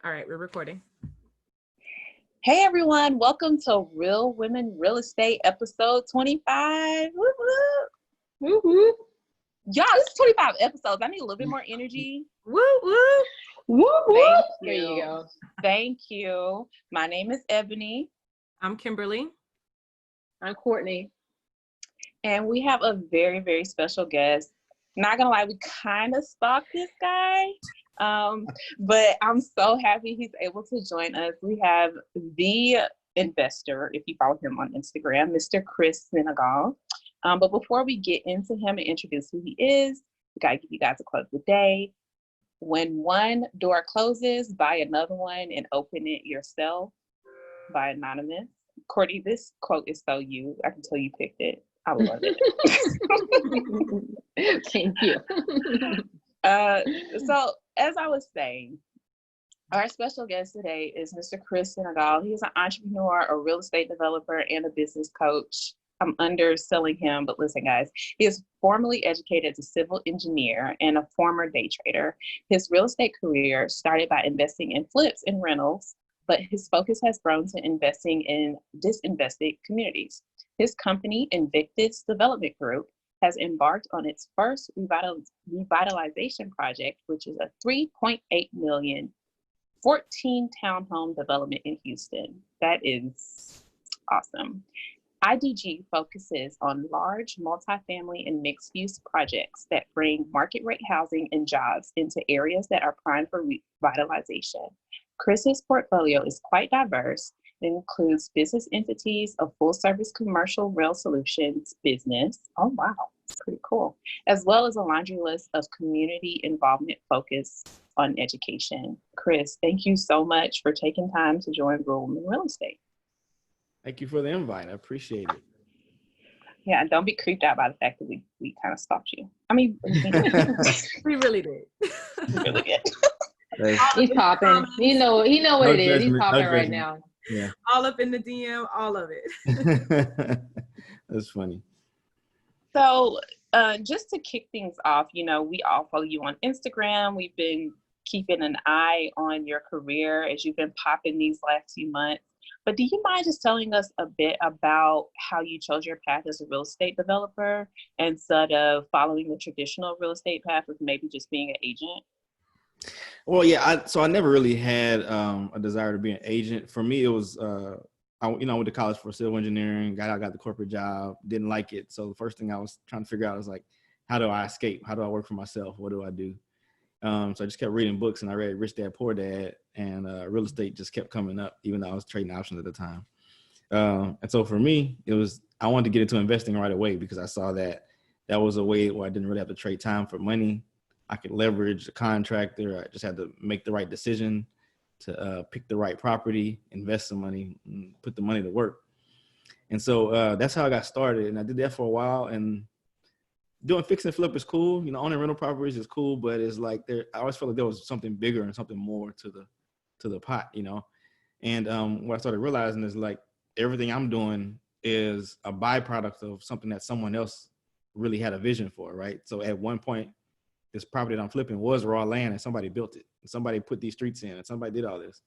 All right, we're recording. Hey everyone, welcome to Real Women Real Estate episode 25. Woo woo. Woo woo. Y'all, this is 25 episodes. I need a little bit more energy. Woo woo. Woo woo. Thank There you. you go. Thank you. My name is Ebony. I'm Kimberly. I'm Courtney. And we have a very, very special guest. Not gonna lie, we kind of stalked this guy. But I'm so happy he's able to join us. We have the investor, if you follow him on Instagram, Mr. Chris Senegal. But before we get into him and introduce who he is, we gotta give you guys a quote of the day. When one door closes, buy another one and open it yourself, by Anonymous. Courtney, this quote is so you. I can tell you picked it. I love it. Thank you. So as I was saying, our special guest today is Mr. Chris Senegal. He's an entrepreneur, a real estate developer, and a business coach. I'm underselling him, but listen, guys, he is formally educated as a civil engineer and a former day trader. His real estate career started by investing in flips and rentals, but his focus has grown to investing in disinvested communities. His company, Invictus Development Group, has embarked on its first revitalization project, which is a $3.8 million 14 townhome development in Houston. That is awesome. IDG focuses on large multifamily and mixed-use projects that bring market rate housing and jobs into areas that are primed for revitalization. Chris's portfolio is quite diverse. It includes business entities, a full-service commercial rail solutions business. Oh, wow, that's pretty cool. As well as a laundry list of community involvement focused on education. Chris, thank you so much for taking time to join Real Women Real Estate. Thank you for the invite. I appreciate it. Yeah, and don't be creeped out by the fact that we kind of stalked you. I mean, We really did. we really did. He's popping. He know what No it is. He's judgment, popping no right judgment. now. Yeah. All up in the DM, all of it. That's funny. So just to kick things off, we all follow you on Instagram. We've been keeping an eye on your career as you've been popping these last few months. But do you mind just telling us a bit about how you chose your path as a real estate developer instead of following the traditional real estate path of maybe just being an agent? Well, yeah. So I never really had a desire to be an agent. For me, it was I went to college for civil engineering. Got the corporate job. Didn't like it. So the first thing I was trying to figure out was like, how do I escape? How do I work for myself? What do I do? So I just kept reading books, and I read Rich Dad Poor Dad, and real estate just kept coming up, even though I was trading options at the time. And so for me, I wanted to get into investing right away because I saw that was a way where I didn't really have to trade time for money. I could leverage a contractor. I just had to make the right decision to pick the right property, invest some money, and put the money to work. And so that's how I got started. And I did that for a while. And doing fix and flip is cool. Owning rental properties is cool, but it's like I always felt like there was something bigger and something more to the pot, And what I started realizing is like everything I'm doing is a byproduct of something that someone else really had a vision for, right? So at one point, this property that I'm flipping was raw land and somebody built it. And somebody put these streets in and somebody did all this.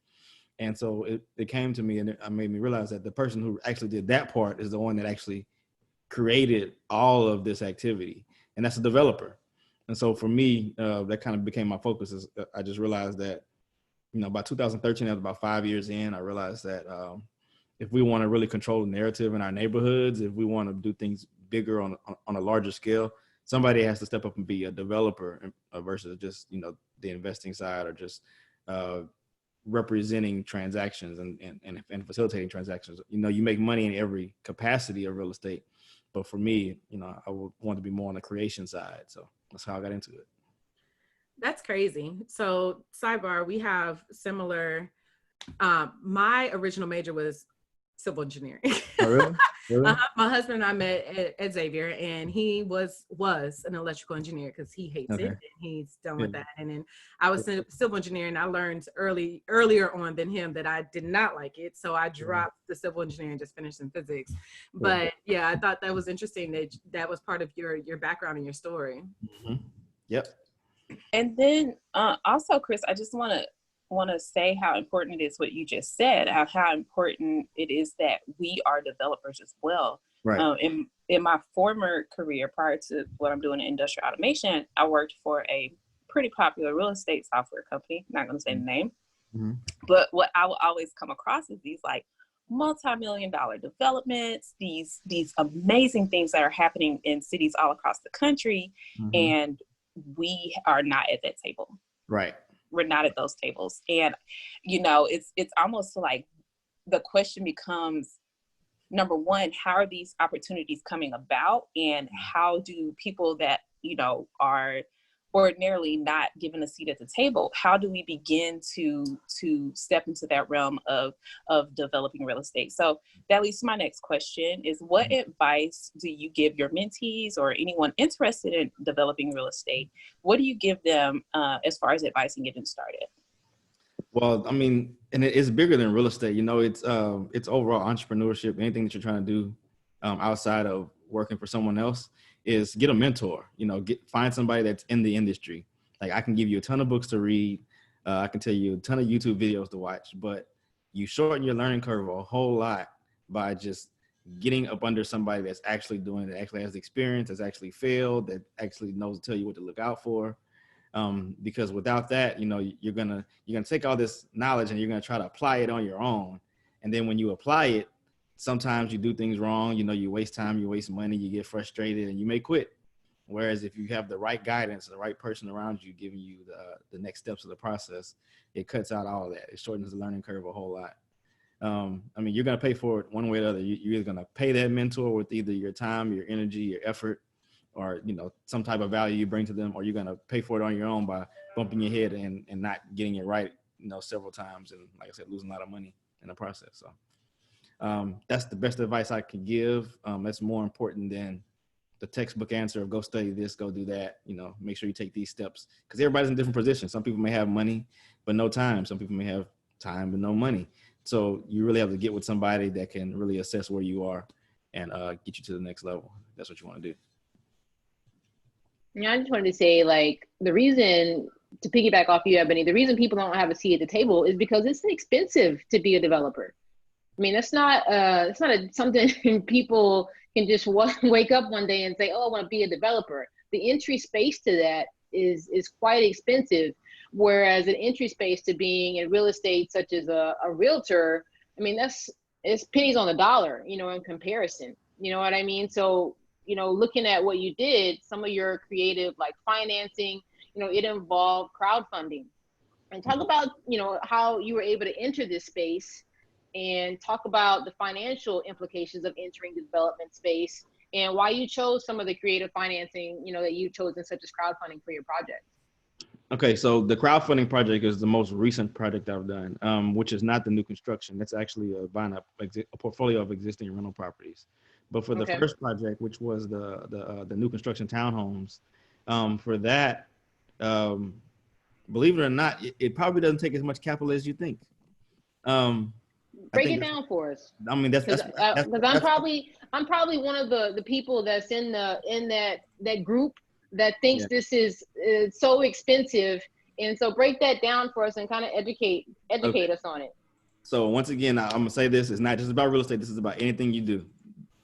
And so it came to me and it made me realize that the person who actually did that part is the one that actually created all of this activity. And that's a developer. And so for me, that kind of became my focus. I just realized that, by 2013, that was about 5 years in, I realized that if we want to really control the narrative in our neighborhoods, if we want to do things bigger on a larger scale, somebody has to step up and be a developer versus just, the investing side or just representing transactions and facilitating transactions. You make money in every capacity of real estate. But for me, I would want to be more on the creation side. So that's how I got into it. That's crazy. So sidebar, we have similar, my original major was civil engineering. Oh, really? Really? My husband and I met at Xavier, and he was an electrical engineer because he hates it and he's done with that. And then I was civil engineer, and I learned earlier on than him that I did not like it. So I dropped the civil engineering and just finished in physics. But yeah, I thought that was interesting that was part of your background and your story. Mm-hmm. Yep. And then also, Chris, I just want to want to say how important it is what you just said, how important it is that we are developers as well. Right. In my former career, prior to what I'm doing in industrial automation, I worked for a pretty popular real estate software company. Not going to say the name, but what I will always come across is these like multi-million-dollar developments, these amazing things that are happening in cities all across the country, and we are not at that table. Right. We're not at those tables. And, you know, it's almost like the question becomes, number one, how are these opportunities coming about? And how do people that, you know, are ordinarily not given a seat at the table, how do we begin to step into that realm of developing real estate? So that leads to my next question is, what advice do you give your mentees or anyone interested in developing real estate? What do you give them as far as advice in getting started? Well, I mean, and it's bigger than real estate. You know, it's overall entrepreneurship. Anything that you're trying to do outside of working for someone else is get a mentor. You know, find somebody that's in the industry. Like, I can give you a ton of books to read. I can tell you a ton of YouTube videos to watch, but you shorten your learning curve a whole lot by just getting up under somebody that's actually doing it, that actually has experience, that's actually failed, that actually knows to tell you what to look out for. Because without that, you know, you're gonna take all this knowledge and you're gonna try to apply it on your own. And then when you apply it, sometimes you do things wrong. You know, you waste time, you waste money, you get frustrated, and you may quit. Whereas if you have the right guidance, the right person around you giving you the next steps of the process, it cuts out all of that. It shortens the learning curve a whole lot. I mean, you're gonna pay for it one way or the other. You're either gonna pay that mentor with either your time, your energy, your effort, or, you know, some type of value you bring to them, or you're going to pay for it on your own by bumping your head and not getting it right, you know, several times. And like I said, losing a lot of money in the process. So that's the best advice I can give. That's more important than the textbook answer of go study this, go do that, you know, make sure you take these steps, because everybody's in different positions. Some people may have money, but no time. Some people may have time, but no money. So you really have to get with somebody that can really assess where you are and get you to the next level. That's what you want to do. Yeah, I just wanted to say, like, the reason, to piggyback off you, Ebony, the reason people don't have a seat at the table is because it's expensive to be a developer. I mean, it's not something people can just wake up one day and say, oh, I want to be a developer. The entry space to that is quite expensive. Whereas an entry space to being in real estate, such as a realtor, I mean, it's pennies on the dollar, you know, in comparison. You know what I mean? So, you know, looking at what you did, some of your creative, like financing, you know, it involved crowdfunding. And talk about, you know, how you were able to enter this space, and talk about the financial implications of entering the development space and why you chose some of the creative financing, you know, that you chose, such as crowdfunding for your project. Okay, so the crowdfunding project is the most recent project I've done, which is not the new construction. That's actually a portfolio of existing rental properties. But for the first project, which was the new construction townhomes, for that, believe it or not, it probably doesn't take as much capital as you think. Break it down for us. I mean, because I'm probably one of the people that's in that group that thinks this is so expensive, and so break that down for us and kind of educate us on it. So once again, I'm gonna say this: it's not just about real estate. This is about anything you do.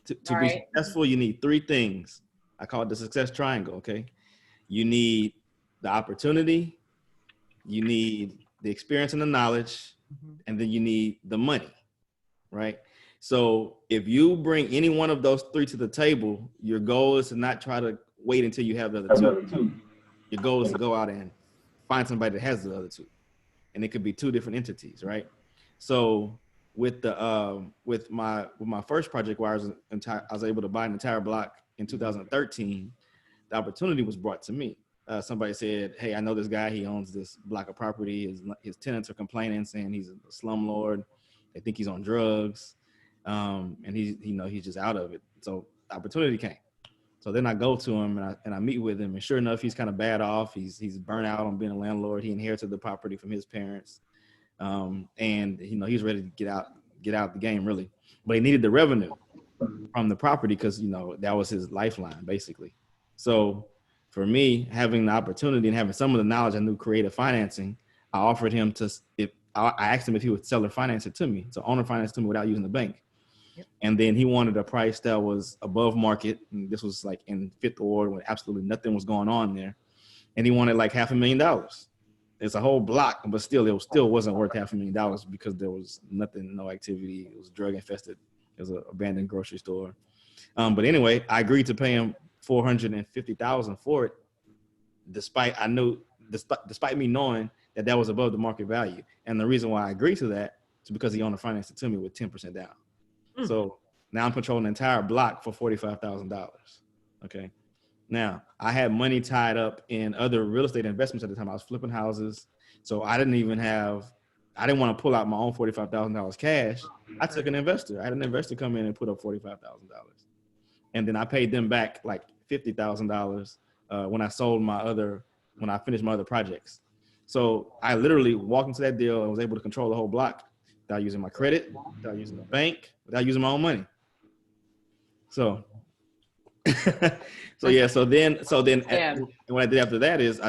To be successful, you need three things. I call it the success triangle. Okay, you need the opportunity, you need the experience and the knowledge, and then you need the money, right? So if you bring any one of those three to the table, your goal is to not try to wait until you have the other two. Your goal is to go out and find somebody that has the other two, and it could be two different entities, right? So with my first project, where I was able to buy an entire block in 2013, the opportunity was brought to me. Somebody said, "Hey, I know this guy. He owns this block of property. His tenants are complaining, saying he's a slumlord. They think he's on drugs, and he's just out of it." So the opportunity came. So then I go to him and I meet with him, and sure enough, he's kind of bad off. He's burnt out on being a landlord. He inherited the property from his parents, and he's ready to get out the game, really. But he needed the revenue from the property because that was his lifeline, basically. So for me, having the opportunity and having some of the knowledge I knew creative financing, I offered him I asked him if he would seller finance it to me. So owner finance it to me without using the bank. Yep. And then he wanted a price that was above market. And this was like in Fifth Ward when absolutely nothing was going on there. And he wanted like $500,000. It's a whole block, but still, it still wasn't worth $500,000 because there was nothing, no activity. It was drug infested. It was an abandoned grocery store. But anyway, I agreed to pay him $450,000 for it, despite me knowing that was above the market value. And the reason why I agreed to that is because he owner financed it to me with 10% down. So now I'm controlling the entire block for $45,000. Okay. Now I had money tied up in other real estate investments at the time. I was flipping houses. So I didn't want to pull out my own $45,000 cash. I took an investor. I had an investor come in and put up $45,000. And then I paid them back like $50,000 when I finished my other projects. So I literally walked into that deal and was able to control the whole block without using my credit, without using the bank, without using my own money. So, so then what I did after that is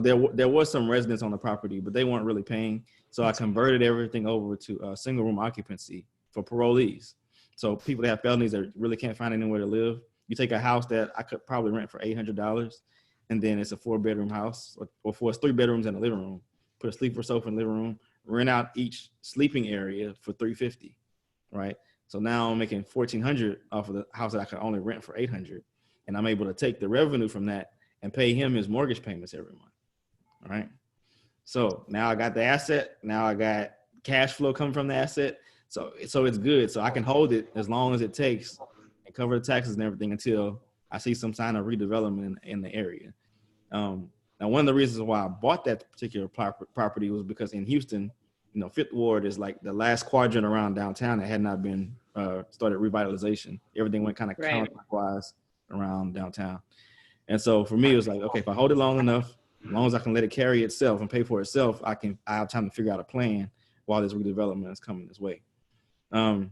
there was some residents on the property, but they weren't really paying. So I converted everything over to single room occupancy for parolees. So people that have felonies that really can't find anywhere to live. You take a house that I could probably rent for $800, and then it's a 4-bedroom house, or it's 3 bedrooms and a living room. Put a sleeper sofa in the living room, rent out each sleeping area for $350, right? So now I'm making $1,400 off of the house that I could only rent for $800, and I'm able to take the revenue from that and pay him his mortgage payments every month, all right? So now I got the asset. Now I got cash flow coming from the asset. So it's good. So I can hold it as long as it takes and cover the taxes and everything until I see some sign of redevelopment in the area. Now, one of the reasons why I bought that particular property was because in Houston, Fifth Ward is like the last quadrant around downtown that had not been started revitalization. Everything went kind of counterclockwise around downtown. And so for me, it was like, okay, if I hold it long enough, as long as I can let it carry itself and pay for itself, I have time to figure out a plan while this redevelopment is coming this way. And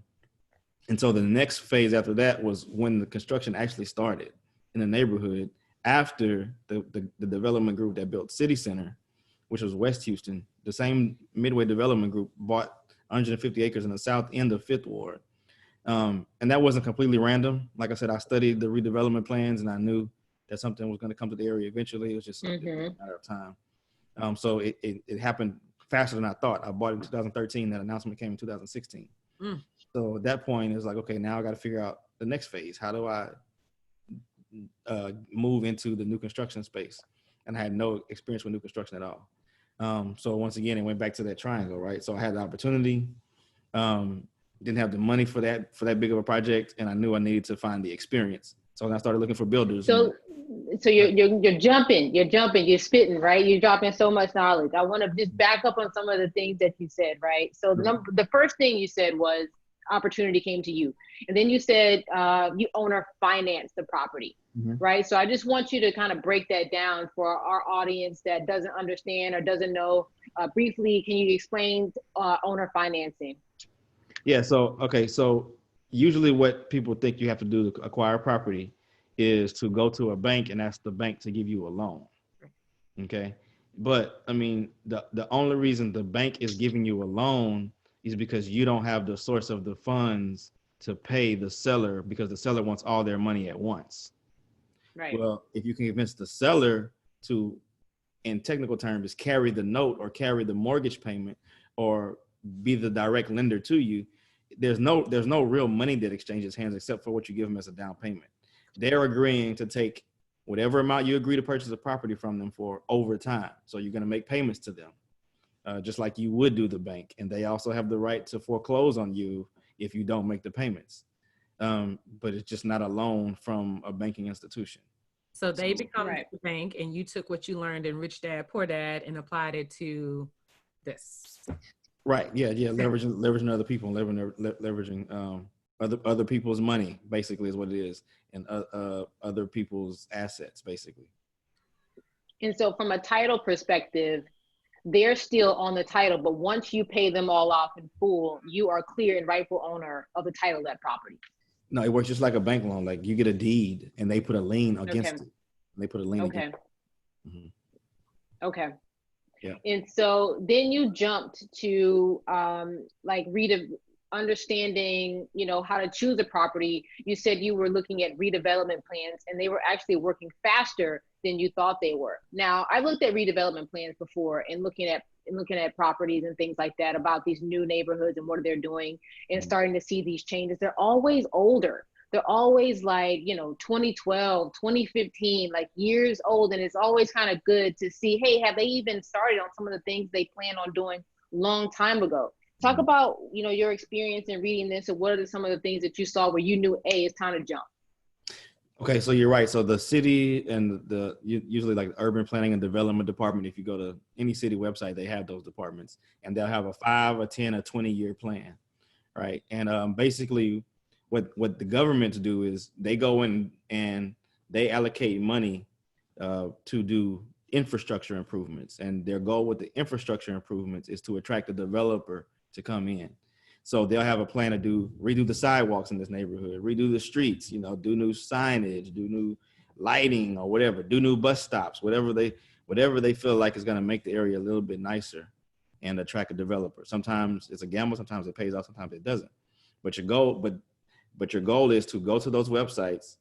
so the next phase after that was when the construction actually started in the neighborhood after the development group that built City Center, which was West Houston. The same Midway Development Group bought 150 acres in the south end of Fifth Ward. And that wasn't completely random. Like I said, I studied the redevelopment plans and I knew that something was going to come to the area eventually. It was just a matter of time. So it happened faster than I thought. I bought it in 2013. That announcement came in 2016. So at that point, it was like, okay, now I got to figure out the next phase. How do I move into the new construction space? And I had no experience with new construction at all. So once again, it went back to that triangle, right? So I had the opportunity, didn't have the money for that big of a project, and I knew I needed to find the experience. So then I started looking for builders. So you're jumping, you're spitting, right? You're dropping so much knowledge. I want to just back up on some of the things that you said, right? So the first thing you said was opportunity came to you. And then you said you owner finance the property, right? So I just want you to kind of break that down for our audience that doesn't understand or doesn't know. Briefly, can you explain owner financing? Yeah, so usually what people think you have to do to acquire property is to go to a bank and ask the bank to give you a loan, okay? But I mean, the only reason the bank is giving you a loan is because you don't have the source of the funds to pay the seller because the seller wants all their money at once. Right. Well, if you can convince the seller to, in technical terms, carry the note or carry the mortgage payment or be the direct lender to you, there's no real money that exchanges hands except for what you give them as a down payment. They're agreeing to take whatever amount you agree to purchase a property from them for over time. So you're going to make payments to them. Just like you would do the bank. And they also have the right to foreclose on you if you don't make the payments. But it's just not a loan from a banking institution. So they become the bank and you took what you learned in Rich Dad, Poor Dad and applied it to this. Right. Yeah. Leveraging other people, leveraging other people's money, basically is what it is. And other people's assets, basically. And so from a title perspective, they're still on the title, but once you pay them all off in full, you are clear and rightful owner of the title of that property. No, it works just like a bank loan. Like you get a deed and they put a lien against it. They put a lien against it. Okay. Yeah. And so then you jumped to like understanding, you know, how to choose a property. You said you were looking at redevelopment plans and they were actually working faster than you thought they were. Now, I've looked at redevelopment plans before and looking at properties and things like that about these new neighborhoods and what they're doing and starting to see these changes. They're always older. They're always like, you know, 2012, 2015, like years old. And it's always kind of good to see, hey, have they even started on some of the things they plan on doing long time ago? Talk about, you know, your experience in reading this and what are some of the things that you saw where you knew, hey, it's time to jump. Okay, so you're right. So the city and usually like the urban planning and development department, if you go to any city website, they have those departments and they'll have a 5, a 10, a 20-year plan, right? And basically what the governments do is they go in and they allocate money to do infrastructure improvements. And their goal with the infrastructure improvements is to attract a developer to come in. So they'll have a plan to redo the sidewalks in this neighborhood, redo the streets, you know, do new signage, do new lighting or whatever, do new bus stops, whatever they feel like is going to make the area a little bit nicer and attract a developer. Sometimes it's a gamble, sometimes it pays off, sometimes it doesn't. But your goal is to go to those websites,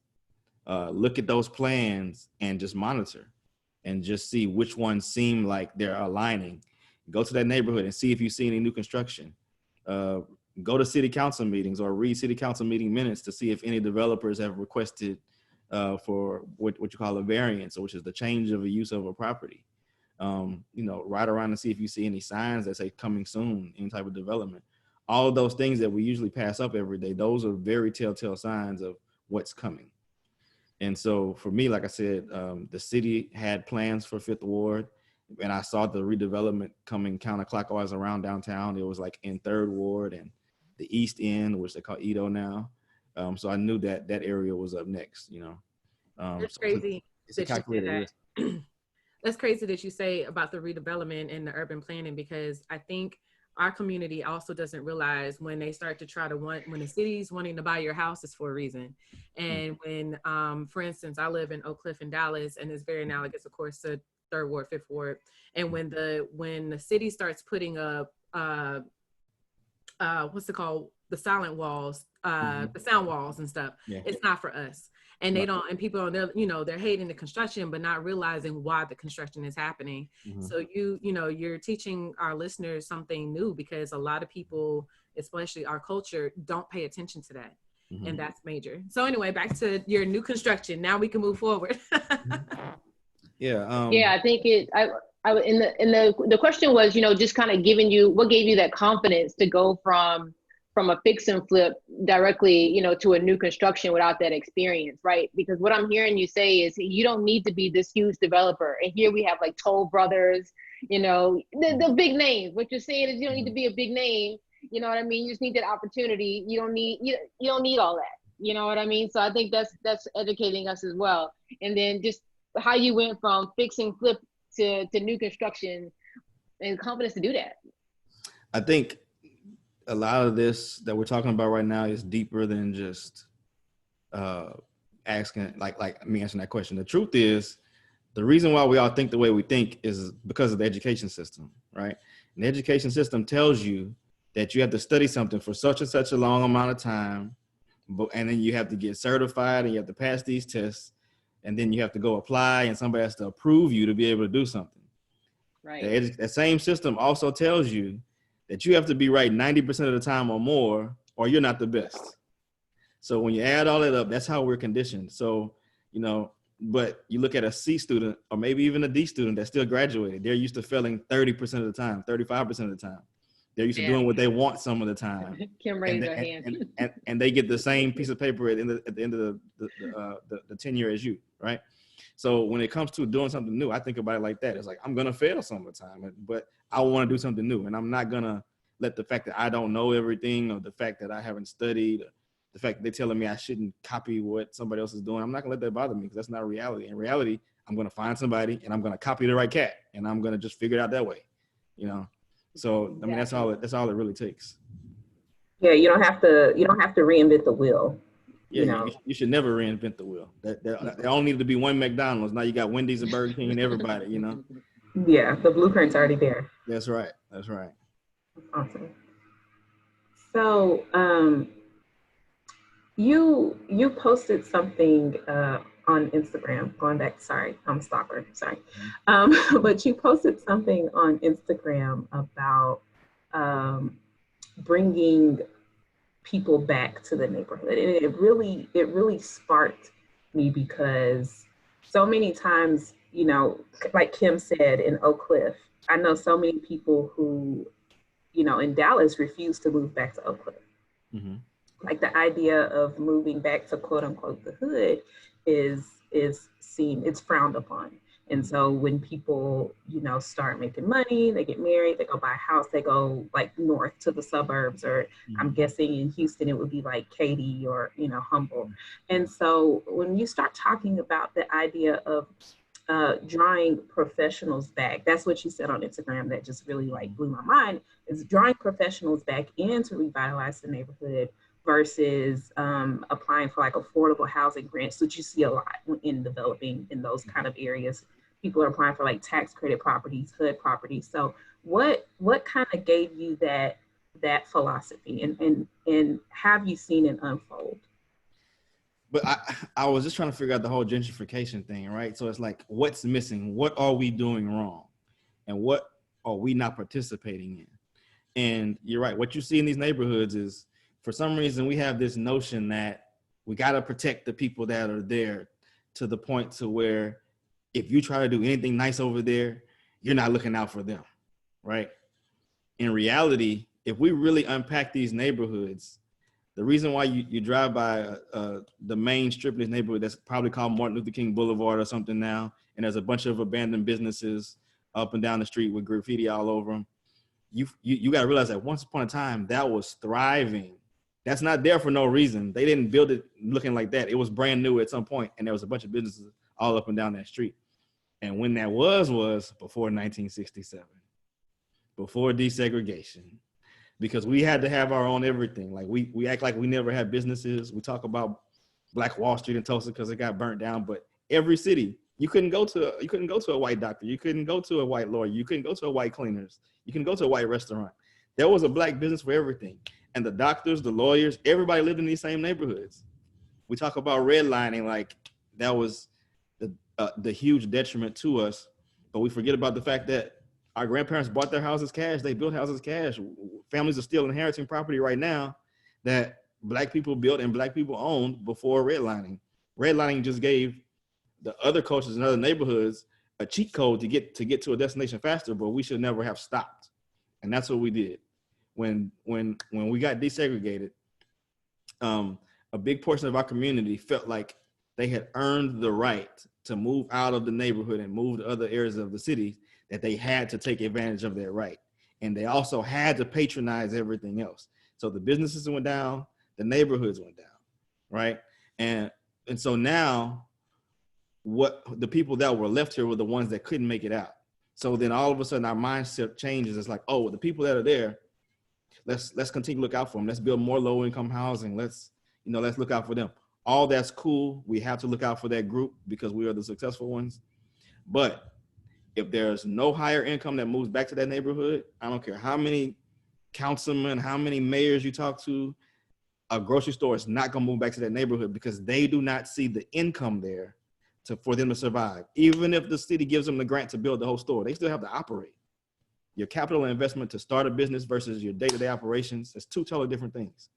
look at those plans and just monitor and just see which ones seem like they're aligning. Go to that neighborhood and see if you see any new construction. Go to city council meetings or read city council meeting minutes to see if any developers have requested for what you call a variance, which is the change of a use of a property. You know, ride around and see if you see any signs that say coming soon, any type of development. All of those things that we usually pass up every day, those are very telltale signs of what's coming. And so for me, like I said, the city had plans for Fifth Ward. And I saw the redevelopment coming counterclockwise around downtown. It was like in Third Ward and the East End, which they call Edo now. So I knew that area was up next, you know. That's crazy. It's a calculated risk. That's crazy that you say about the redevelopment and the urban planning, because I think our community also doesn't realize when they start to when the city's wanting to buy your house is for a reason. And when, for instance, I live in Oak Cliff in Dallas, and it's very analogous, of course, to Third Ward, Fifth Ward. And when the city starts putting up, what's it called? The silent walls, the sound walls and stuff, it's not for us. And they don't, and people are, you know, they're hating the construction, but not realizing why the construction is happening. So you know, you're teaching our listeners something new, because a lot of people, especially our culture, don't pay attention to that. And that's major. So anyway, back to your new construction. Now we can move forward. I think the question was, you know, just kind of what gave you that confidence to go from a fix and flip directly, you know, to a new construction without that experience, right? Because what I'm hearing you say is you don't need to be this huge developer. And here we have like Toll Brothers, you know, the big names. What you're saying is you don't need to be a big name. You know what I mean? You just need that opportunity. You don't need all that. You know what I mean? So I think that's educating us as well. And then just how you went from fix and flip to new construction and confidence to do that. I think a lot of this that we're talking about right now is deeper than just asking, like me answering that question. The truth is, the reason why we all think the way we think is because of the education system, right? And the education system tells you that you have to study something for such and such a long amount of time, and then you have to get certified and you have to pass these tests, and then you have to go apply and somebody has to approve you to be able to do something. Right. That same system also tells you that you have to be right 90% of the time or more, or you're not the best. So when you add all that up, that's how we're conditioned. So, you know, but you look at a C student or maybe even a D student that still graduated, they're used to failing 30% of the time, 35% of the time. They're used to doing what they want some of the time. Kim raised her hand. And they get the same piece of paper at the end of the tenure as you, right? So when it comes to doing something new, I think about it like that. It's like, I'm going to fail some of the time, but I want to do something new. And I'm not going to let the fact that I don't know everything, or the fact that I haven't studied, or the fact that they're telling me I shouldn't copy what somebody else is doing, I'm not going to let that bother me, because that's not reality. In reality, I'm going to find somebody and I'm going to copy the right cat, and I'm going to just figure it out that way, you know? So, I mean, that's all it really takes. Yeah, you don't have to reinvent the wheel. Yeah, you should never reinvent the wheel. There only need to be one McDonald's. Now you got Wendy's and Burger King and everybody, you know. Yeah, the blueprint's already there. That's right. That's right. Awesome. So, you posted something on Instagram. Going back, sorry, I'm a stalker. Sorry, but you posted something on Instagram about um, bringing people back to the neighborhood, and it really sparked me because so many times, like Kim said in Oak Cliff, I know so many people who, in Dallas refuse to move back to Oak Cliff. Mm-hmm. Like the idea of moving back to quote unquote the hood is seen, it's frowned upon. And so when people, start making money, they get married, they go buy a house, they go like north to the suburbs, or I'm guessing in Houston it would be like Katy or Humboldt. And so when you start talking about the idea of drawing professionals back, that's what you said on Instagram that just really like blew my mind, is drawing professionals back in to revitalize the neighborhood versus applying for like affordable housing grants, which you see a lot in developing in those kind of areas. People are applying for like tax credit properties, hood properties. So what kind of gave you that philosophy, and have you seen it unfold? But I was just trying to figure out the whole gentrification thing, right? So it's like, what's missing? What are we doing wrong? And what are we not participating in? And you're right. What you see in these neighborhoods is, for some reason, we have this notion that we got to protect the people that are there, to the point to where if you try to do anything nice over there, you're not looking out for them, right? In reality, if we really unpack these neighborhoods, the reason why you drive by the main strip in this neighborhood that's probably called Martin Luther King Boulevard or something now, and there's a bunch of abandoned businesses up and down the street with graffiti all over them, you got to realize that once upon a time, that was thriving. That's not there for no reason. They didn't build it looking like that. It was brand new at some point, and there was a bunch of businesses all up and down that street. And when that was before 1967, before desegregation, because we had to have our own everything. Like we act like we never had businesses. We talk about Black Wall Street in Tulsa because it got burnt down, but every city, you couldn't go to a white doctor, you couldn't go to a white lawyer, you couldn't go to a white cleaners, you couldn't go to a white restaurant. There was a Black business for everything. And the doctors, the lawyers, everybody lived in these same neighborhoods. We talk about redlining like that was the huge detriment to us, but we forget about the fact that our grandparents bought their houses cash. They built houses cash. Families are still inheriting property right now that Black people built and Black people owned before redlining. Redlining just gave the other cultures in other neighborhoods a cheat code to get to a destination faster, but we should never have stopped. And that's what we did. When we got desegregated, a big portion of our community felt like they had earned the right to move out of the neighborhood and move to other areas of the city, that they had to take advantage of their right. And they also had to patronize everything else. So the businesses went down, the neighborhoods went down, right? And so now what the people that were left here were the ones that couldn't make it out. So then all of a sudden our mindset changes. It's like, oh, the people that are there, let's continue to look out for them. Let's build more low income housing. Let's look out for them. All that's cool. We have to look out for that group because we are the successful ones. But if there's no higher income that moves back to that neighborhood, I don't care how many councilmen, how many mayors you talk to, a grocery store is not gonna move back to that neighborhood because they do not see the income there for them to survive. Even if the city gives them the grant to build the whole store, they still have to operate. Your capital investment to start a business versus your day-to-day operations, is two totally different things.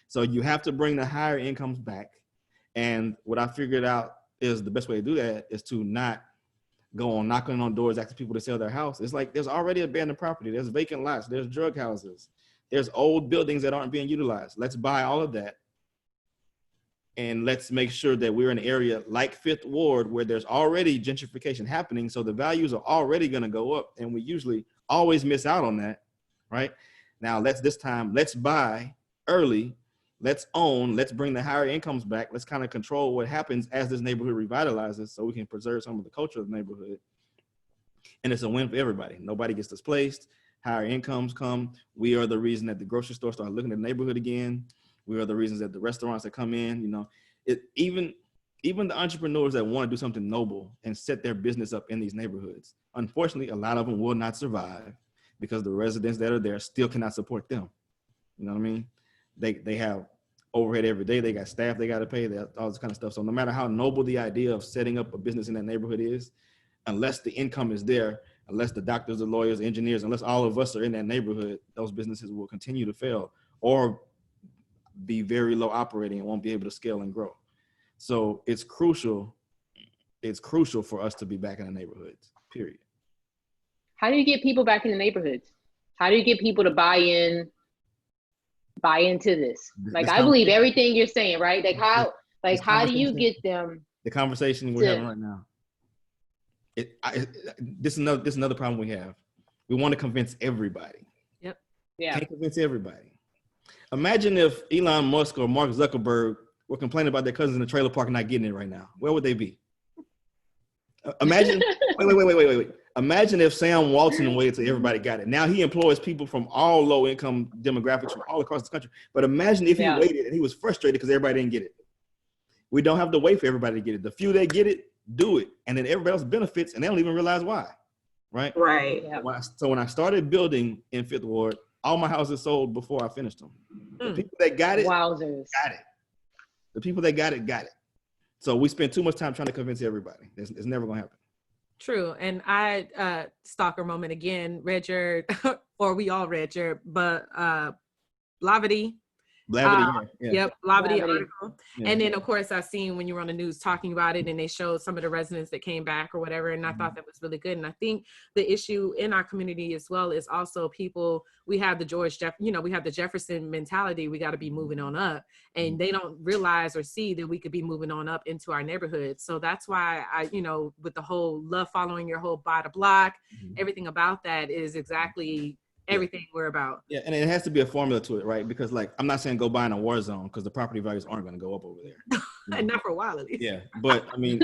So you have to bring the higher incomes back. And what I figured out is the best way to do that is to not go on knocking on doors asking people to sell their house. It's like there's already abandoned property. There's vacant lots. There's drug houses. There's old buildings that aren't being utilized. Let's buy all of that. And let's make sure that we're in an area like Fifth Ward where there's already gentrification happening. So the values are already going to go up. And we usually always miss out on that, right? Now let's buy early. Let's own, let's bring the higher incomes back. Let's kind of control what happens as this neighborhood revitalizes so we can preserve some of the culture of the neighborhood. And it's a win for everybody. Nobody gets displaced. Higher incomes come. We are the reason that the grocery store start looking at the neighborhood again. We are the reasons that the restaurants that come in, even even the entrepreneurs that want to do something noble and set their business up in these neighborhoods, unfortunately, a lot of them will not survive because the residents that are there still cannot support them. You know what I mean? They have overhead every day. They got staff they got to pay, all this kind of stuff. So no matter how noble the idea of setting up a business in that neighborhood is, unless the income is there, unless the doctors, the lawyers, engineers, unless all of us are in that neighborhood, those businesses will continue to fail or be very low operating and won't be able to scale and grow. So it's crucial for us to be back in the neighborhoods, period. How do you get people back in the neighborhoods? How do you get people to buy into this? Like, I believe everything you're saying, right? Like, how do you get them? The conversation we're having right now. This is another problem we have. We want to convince everybody. Yep. Yeah. Can't convince everybody. Imagine if Elon Musk or Mark Zuckerberg were complaining about their cousins in the trailer park and not getting it right now. Where would they be? Imagine. wait. Imagine if Sam Walton waited till everybody got it. Now he employs people from all low income demographics from all across the country. But imagine if he waited and he was frustrated because everybody didn't get it. We don't have to wait for everybody to get it. The few that get it, do it. And then everybody else benefits and they don't even realize why. Right? Right. Yeah. When I started building in Fifth Ward, all my houses sold before I finished them. The people that got it, Wowzers. got it. The people that got it, got it. So we spend too much time trying to convince everybody. It's never going to happen. True. And I, stalker moment again, read your, or we all read your, but Blavity. Yep, Blavity article. Yeah. And then, of course, I seen when you were on the news talking about it and they showed some of the residents that came back or whatever. And I thought that was really good. And I think the issue in our community as well is also people, we have the we have the Jefferson mentality. We got to be moving on up. And they don't realize or see that we could be moving on up into our neighborhood. So that's why with the whole love following your whole by the block, everything about that is exactly everything we're about. Yeah, and it has to be a formula to it, right? Because I'm not saying go buy in a war zone because the property values aren't going to go up over there. And not for a while at least. Yeah, but I mean,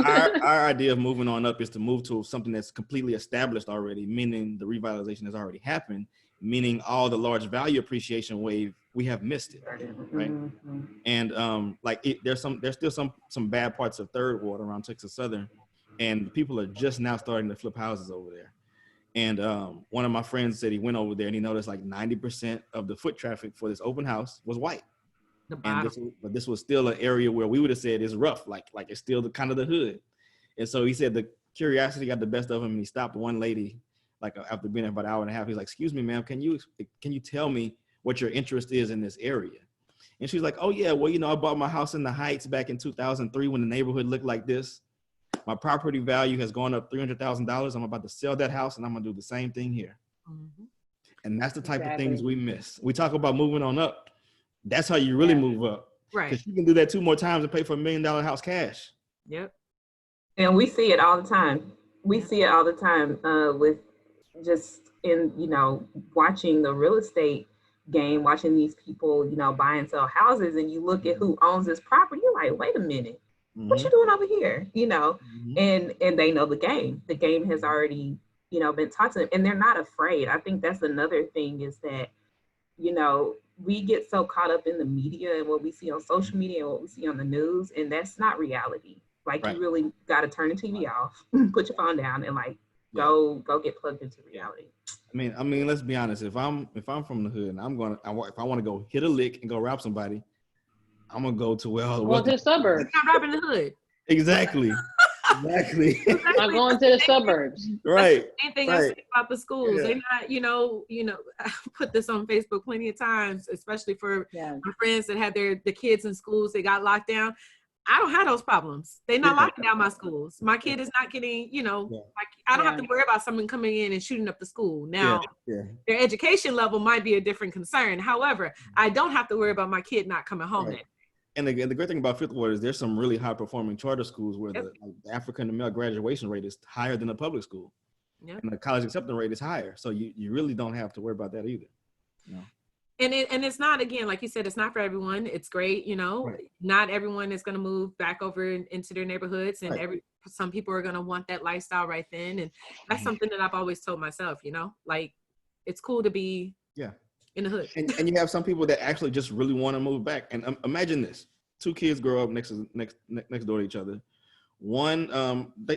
our idea of moving on up is to move to something that's completely established already, meaning the revitalization has already happened, meaning all the large value appreciation wave, we have missed it, right? And there's still some bad parts of Third Ward around Texas Southern, and people are just now starting to flip houses over there. And one of my friends said he went over there and he noticed 90% of the foot traffic for this open house was white. But this was still an area where we would have said it's rough, like it's still the kind of the hood. And so he said the curiosity got the best of him and he stopped one lady, after being there about an hour and a half. He's like, "Excuse me, ma'am, can you tell me what your interest is in this area?" And she's like, "Oh yeah, well, I bought my house in the Heights back in 2003 when the neighborhood looked like this. My property value has gone up $300,000. I'm about to sell that house and I'm going to do the same thing here." And that's the type of things we miss. We talk about moving on up. That's how you really move up. Right. Because you can do that 2 more times and pay for $1 million house cash. Yep. And we see it all the time. We see it all the time with just in, watching the real estate game, watching these people, buy and sell houses, and you look at who owns this property, you're like, wait a minute. What you doing over here? And they know the game. The game has already, been taught to them, and they're not afraid. I think that's another thing is that, we get so caught up in the media and what we see on social media and what we see on the news, and that's not reality. You really got to turn the TV off, put your phone down, and go get plugged into reality. I mean, let's be honest. If I'm from the hood and if I want to go hit a lick and go rob somebody, I'm gonna go to to the suburbs. You're not robbing the hood. Exactly. I'm going to the suburbs. Right. Same thing I say about the schools. They're not, I put this on Facebook plenty of times, especially for my friends that had the kids in schools. They got locked down. I don't have those problems. They're not locking down my schools. My kid is not getting, I don't have to worry about someone coming in and shooting up the school. Now, their education level might be a different concern. However, I don't have to worry about my kid not coming home then. And the great thing about Fifth Ward is there's some really high performing charter schools where the African male graduation rate is higher than a public school. And the college acceptance rate is higher. So you really don't have to worry about that either. And it's not, again, like you said, it's not for everyone. It's great, not everyone is going to move back over into their neighborhoods, and some people are going to want that lifestyle right then. And that's something that I've always told myself, it's cool to be in the hood. And you have some people that actually just really want to move back. And imagine this. two kids grow up next door to each other. One,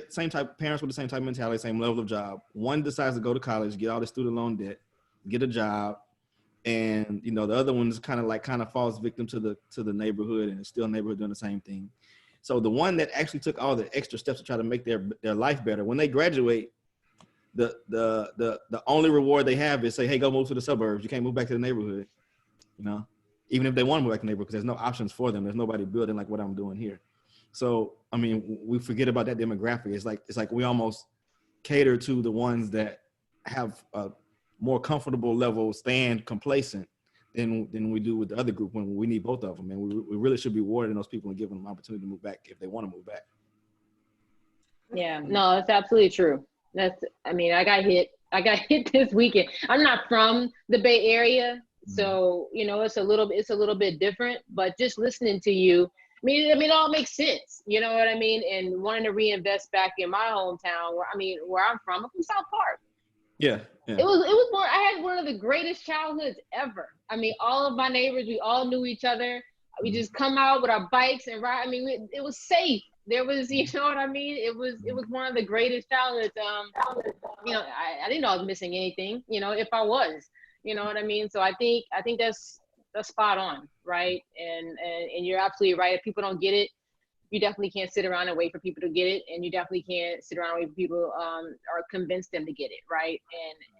same type parents with the same type of mentality, same level of job. One decides to go to college, get all the student loan debt, get a job, and the other one's kind of falls victim to the neighborhood and is still neighborhood doing the same thing. So the one that actually took all the extra steps to try to make their life better, when they graduate, the only reward they have is say, hey, go move to the suburbs. You can't move back to the neighborhood, even if they want to move back to the neighborhood, because there's no options for them. There's nobody building like what I'm doing here. So, I mean, we forget about that demographic. It's like we almost cater to the ones that have a more comfortable level, stand complacent than we do with the other group, when we need both of them. And we really should be rewarding those people and giving them an opportunity to move back if they want to move back. Yeah, no, it's absolutely true. I got hit this weekend. I'm not from the Bay Area, so it's a little bit different, but just listening to you, I mean, it all makes sense. You know what I mean? And wanting to reinvest back in my hometown, where I'm from South Park. Yeah. It was more. I had one of the greatest childhoods ever. I mean, all of my neighbors, we all knew each other. We just come out with our bikes and ride. I mean, it was safe. There was, you know what I mean? It was one of the greatest childhoods. I didn't know I was missing anything. If I was, you know what I mean? So I think that's spot on, right? And you're absolutely right. If people don't get it, you definitely can't sit around and wait for people to get it, and you definitely can't sit around and wait for people or convince them to get it, right?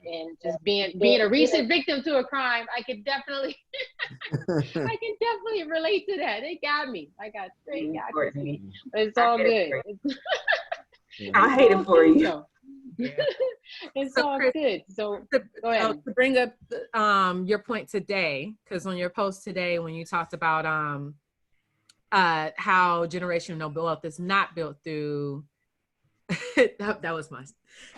And just being a recent victim to a crime, I can definitely relate to that. They got me. They got me. But it's all good. I hate it for you. It's all good. So go ahead. To bring up your point today, because on your post today, when you talked about how generational wealth is not built through that was my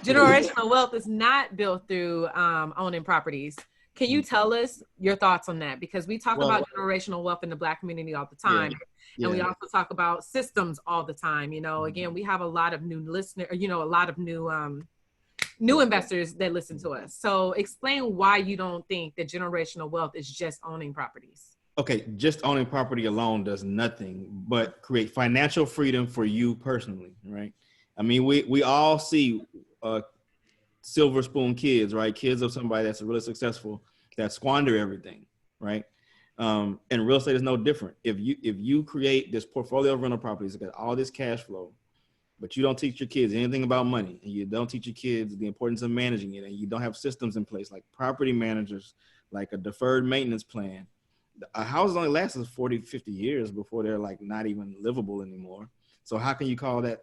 generational wealth is not built through owning properties. Can you tell us your thoughts on that? Because we talk about generational wealth in the Black community all the time. And we also talk about systems all the time. Again, we have a lot of new listeners, a lot of new investors that listen to us. So explain why you don't think that generational wealth is just owning properties. Okay, just owning property alone does nothing but create financial freedom for you personally, right? I mean, we all see silver spoon kids, right? Kids of somebody that's really successful that squander everything, right? And real estate is no different. If you create this portfolio of rental properties that got all this cash flow, but you don't teach your kids anything about money, and you don't teach your kids the importance of managing it, and you don't have systems in place like property managers, like a deferred maintenance plan, a house only lasts 40, 50 years before they're like not even livable anymore. So how can you call that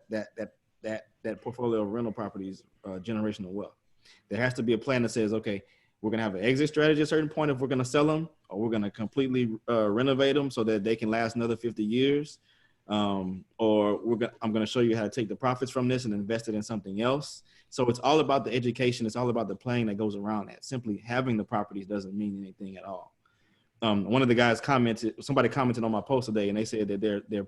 portfolio of rental properties generational wealth? There has to be a plan that says, okay, we're gonna have an exit strategy at a certain point if we're gonna sell them, or we're gonna completely renovate them so that they can last another 50 years. Or I'm gonna show you how to take the profits from this and invest it in something else. So it's all about the education. It's all about the planning that goes around that. Simply having the properties doesn't mean anything at all. One of the guys somebody commented on my post today, and they said that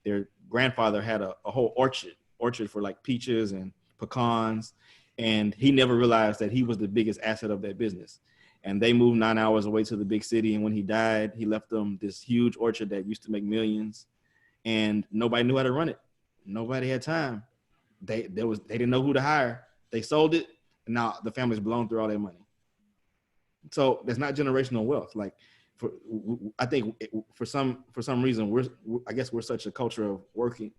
their grandfather had a whole orchard for like peaches and pecans, and he never realized that he was the biggest asset of that business. And they moved 9 hours away to the big city, and when he died, he left them this huge orchard that used to make millions, and nobody knew how to run it. Nobody had time. They didn't know who to hire. They sold it, and now the family's blown through all their money. So that's not generational wealth. Like, I think for some reason we're such a culture of working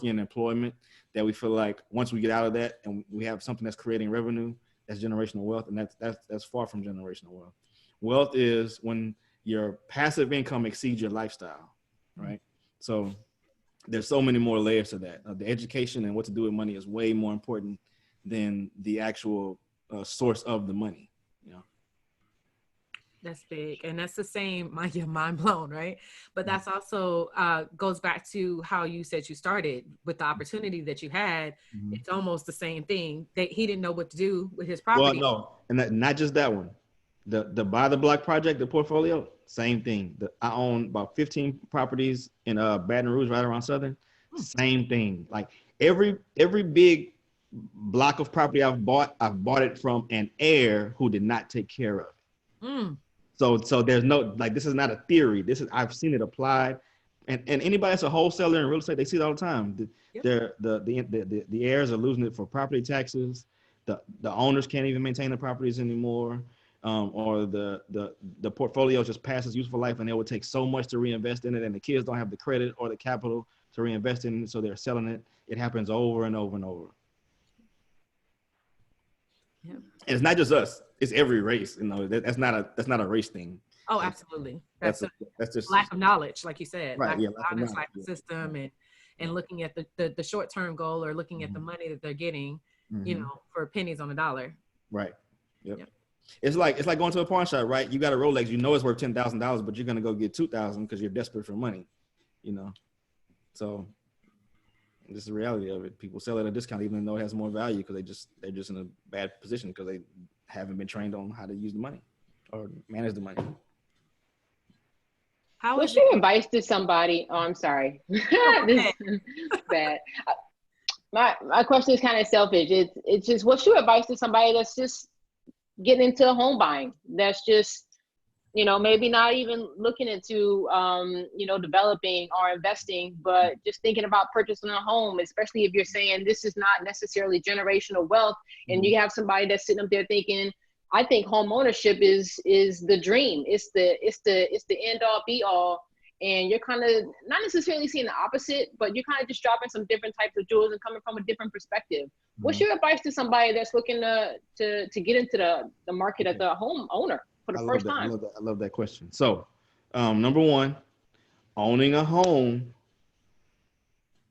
in employment that we feel like once we get out of that and we have something that's creating revenue, that's generational wealth, and that's far from generational wealth. Wealth is when your passive income exceeds your lifestyle, right? So there's so many more layers to that. The education and what to do with money is way more important than the actual source of the money. That's big. And that's the same, mind blown, right? But that's also goes back to how you said you started with the opportunity that you had. Mm-hmm. It's almost the same thing that he didn't know what to do with his property. Well, no, and not just that one. The Buy the Block project, the portfolio, same thing. I own about 15 properties in Baton Rouge, right around Southern. Same thing. Like every big block of property I've bought it from an heir who did not take care of it. So there's no, like, this is not a theory. I've seen it applied And anybody that's a wholesaler in real estate, they see it all the time. Yep. The heirs are losing it for property taxes. The owners can't even maintain the properties anymore, or the portfolio just passes useful life, and it would take so much to reinvest in it, and the kids don't have the credit or the capital to reinvest in it, so they're selling it. It happens over and over and over. Yep. And it's not just us; it's every race. You know, that's not a race thing. Oh, absolutely. That's just lack of knowledge, like you said. Right, Lack yeah, of lack of knowledge, knowledge, lack of system, and looking at the short-term goal, or looking at the money that they're getting, you know, for pennies on a dollar. Right. Yep. It's like going to a pawn shop, right? You got a Rolex, you know it's worth $10,000, but you're gonna go get $2,000 because you're desperate for money, you know. So this is the reality of it. People sell it at a discount even though it has more value because they're just in a bad position because they haven't been trained on how to use the money or manage the money. What's your advice to somebody? Oh, I'm sorry. This is bad. My question is kind of selfish. It's just, what's your advice to somebody that's just getting into home buying? That's just, you know, maybe not even looking into, you know, developing or investing, but just thinking about purchasing a home, especially if you're saying this is not necessarily generational wealth, and you have somebody that's sitting up there thinking, I think home ownership is the dream. It's the end all be all. And you're kind of not necessarily seeing the opposite, but you're kind of just dropping some different types of jewels and coming from a different perspective. What's your advice to somebody that's looking to get into the market as a home owner for the first time? I love that question. So, number one, owning a home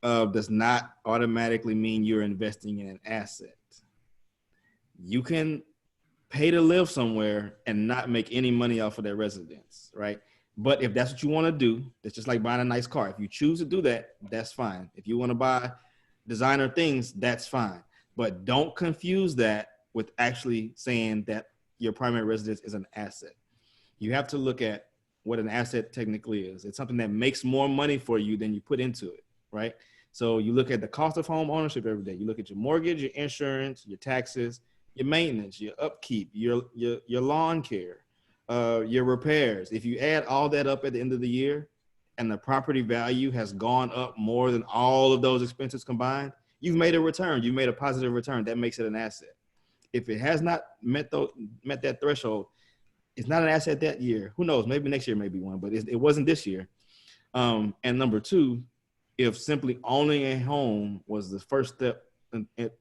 does not automatically mean you're investing in an asset. You can pay to live somewhere and not make any money off of their residence, right? But if that's what you want to do, that's just like buying a nice car. If you choose to do that, that's fine. If you want to buy designer things, that's fine. But don't confuse that with actually saying that your primary residence is an asset. You have to look at what an asset technically is. It's something that makes more money for you than you put into it, right? So you look at the cost of home ownership every day. You look at your mortgage, your insurance, your taxes, your maintenance, your upkeep, your lawn care, your repairs. If you add all that up at the end of the year and the property value has gone up more than all of those expenses combined, you've made a return. You've made a positive return. That makes it an asset. If it has not met that threshold, it's not an asset that year. Who knows? Maybe next year may be one, but it wasn't this year. And number two, if simply owning a home was the first step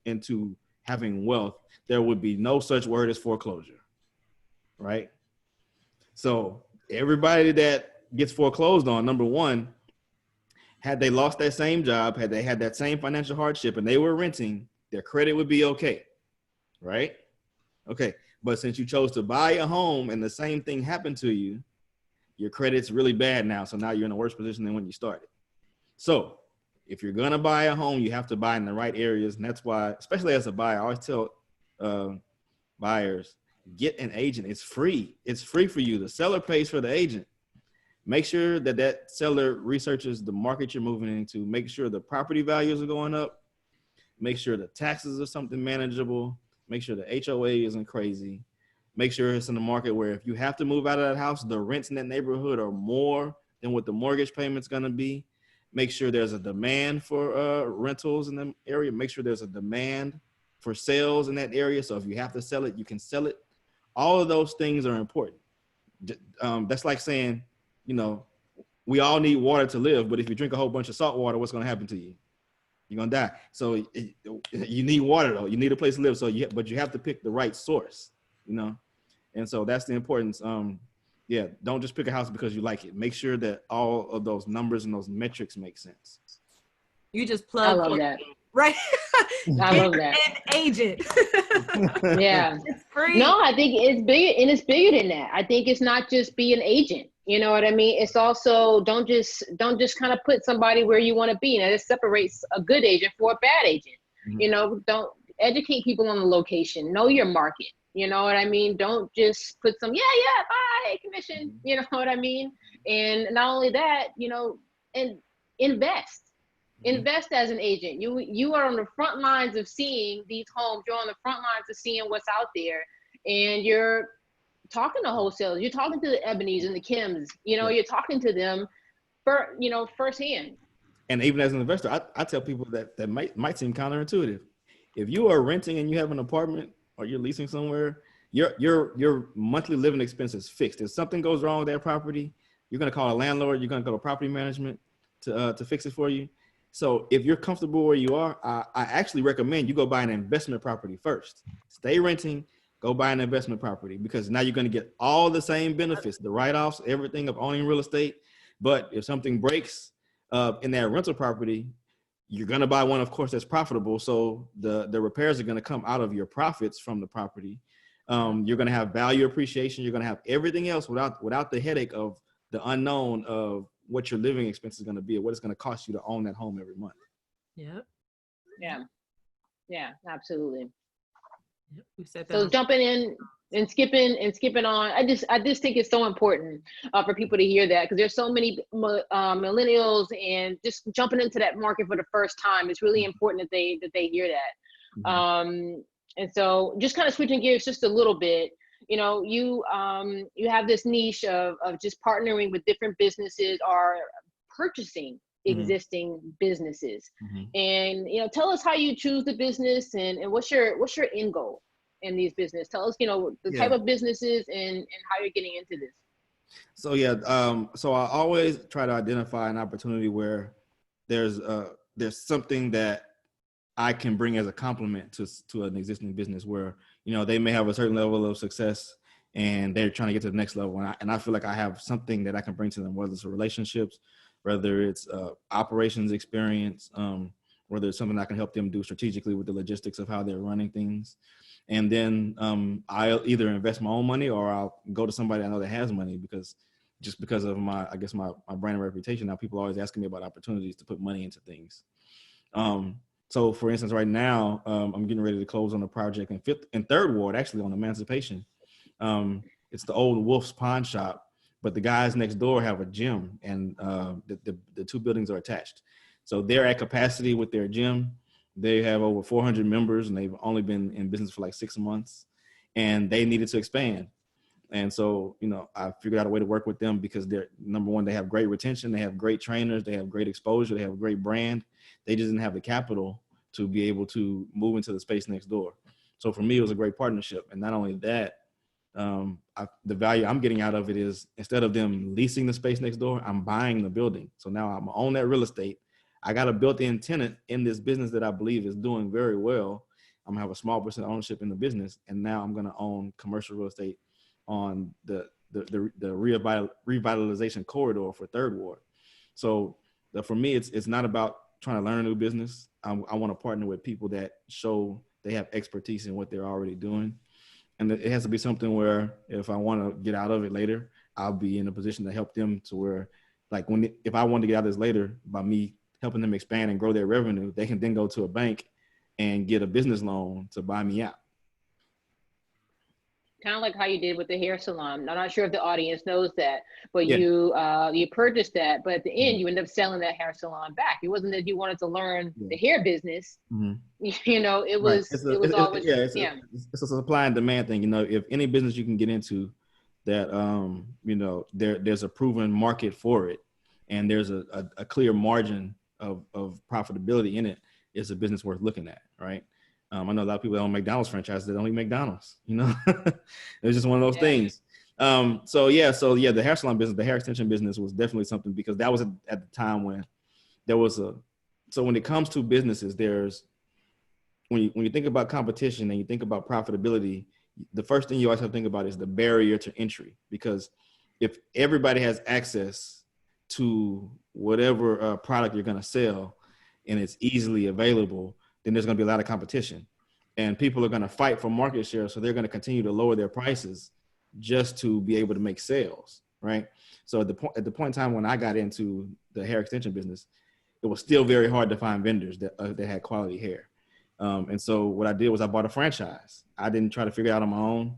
into having wealth, there would be no such word as foreclosure, right? So everybody that gets foreclosed on, number one, had they lost that same job, had they had that same financial hardship and they were renting, their credit would be okay, right? Okay, but since you chose to buy a home and the same thing happened to you, your credit's really bad now. So now you're in a worse position than when you started. So if you're gonna buy a home, you have to buy in the right areas. And that's why, especially as a buyer, I always tell buyers, get an agent. It's free. It's free for you. The seller pays for the agent. Make sure that seller researches the market you're moving into. Make sure the property values are going up. Make sure the taxes are something manageable. Make sure the HOA isn't crazy. Make sure it's in the market where if you have to move out of that house, the rents in that neighborhood are more than what the mortgage payment's gonna be. Make sure there's a demand for rentals in the area. Make sure there's a demand for sales in that area. So if you have to sell it, you can sell it. All of those things are important. That's like saying, you know, we all need water to live, but if you drink a whole bunch of salt water, what's going to happen to you? You're going to die. So you need water though. You need a place to live. But you have to pick the right source, you know? And so that's the importance. Yeah, don't just pick a house because you like it. Make sure that all of those numbers and those metrics make sense. You just plug. I love that. Right? I love that. An agent. Yeah. It's free. No, I think it's big, and it's bigger than that. I think it's not just be an agent. You know what I mean? It's also don't just kind of put somebody where you want to be. And it separates a good agent for a bad agent. Mm-hmm. You know, don't educate people on the location. Know your market. You know what I mean? Don't just put some, bye, commission. You know what I mean? And not only that, you know, and invest. Invest as an agent. You are on the front lines of seeing these homes. You're on the front lines of seeing what's out there. And you're talking to wholesalers. You're talking to the Ebonies and the Kims. You know, you're talking to them. firsthand. And even as an investor, I tell people that might seem counterintuitive. If you are renting and you have an apartment or you're leasing somewhere, your monthly living expense is fixed. If something goes wrong with that property, you're going to call a landlord. You're going to go to property management to fix it for you. So if you're comfortable where you are, I actually recommend you go buy an investment property first. Stay renting, go buy an investment property, because now you're going to get all the same benefits, the write-offs, everything of owning real estate. But if something breaks in that rental property, you're going to buy one, of course, that's profitable. So the repairs are going to come out of your profits from the property. You're going to have value appreciation. You're going to have everything else without the headache of the unknown of what your living expense is going to be, or what it's going to cost you to own that home every month. Yep. Yeah, absolutely. Yep. We said that. So jumping in and skipping on, I just think it's so important for people to hear that, because there's so many millennials and just jumping into that market for the first time. It's really important that they hear that. Mm-hmm. And so just kind of switching gears just a little bit, you have this niche of just partnering with different businesses or purchasing existing businesses. And tell us how you choose the business and what's your end goal in these business. Tell us the type of businesses and how you're getting into this. So I always try to identify an opportunity where there's something that I can bring as a complement to an existing business, where they may have a certain level of success and they're trying to get to the next level, and I feel like I have something that I can bring to them, whether it's relationships, whether it's operations experience, whether it's something I can help them do strategically with the logistics of how they're running things. And then I'll either invest my own money or I'll go to somebody I know that has money, because of my brand and reputation. Now people are always asking me about opportunities to put money into things. So for instance, right now, I'm getting ready to close on a project in Third Ward, actually, on Emancipation. It's the old Wolf's Pawn Shop, but the guys next door have a gym, and the two buildings are attached. So they're at capacity with their gym. They have over 400 members, and they've only been in business for like 6 months, and they needed to expand. And so, I figured out a way to work with them, because they're, number one, they have great retention, they have great trainers, they have great exposure, they have a great brand. They just didn't have the capital to be able to move into the space next door. So for me, it was a great partnership. And not only that, the value I'm getting out of it is, instead of them leasing the space next door, I'm buying the building. So now I'm on that real estate. I got a built-in tenant in this business that I believe is doing very well. I'm gonna have a small percent ownership in the business, and now I'm gonna own commercial real estate on the revitalization corridor for Third Ward. So for me, it's not about trying to learn a new business. I want to partner with people that show they have expertise in what they're already doing. And it has to be something where if I want to get out of it later, I'll be in a position to help them, to where, like, if I want to get out of this later, by me helping them expand and grow their revenue, they can then go to a bank and get a business loan to buy me out. Kind of like how you did with the hair salon. I'm not sure if the audience knows that, but you purchased that, but at the end you ended up selling that hair salon back. It wasn't that you wanted to learn the hair business. It was it's a supply and demand thing. If any business you can get into that there's a proven market for it, and there's a clear margin of profitability in it, it's a business worth looking at, right? I know a lot of people that own McDonald's franchises that don't eat McDonald's, It's just one of those things. So the hair salon business, the hair extension business, was definitely something, because that was at the time when there was so when it comes to businesses, when you think about competition and you think about profitability, the first thing you always have to think about is the barrier to entry. Because if everybody has access to whatever product you're going to sell, and it's easily available, then there's going to be a lot of competition, and people are going to fight for market share. So they're going to continue to lower their prices just to be able to make sales, right? So at the point in time when I got into the hair extension business, it was still very hard to find vendors that had quality hair. And so what I did was I bought a franchise. I didn't try to figure it out on my own.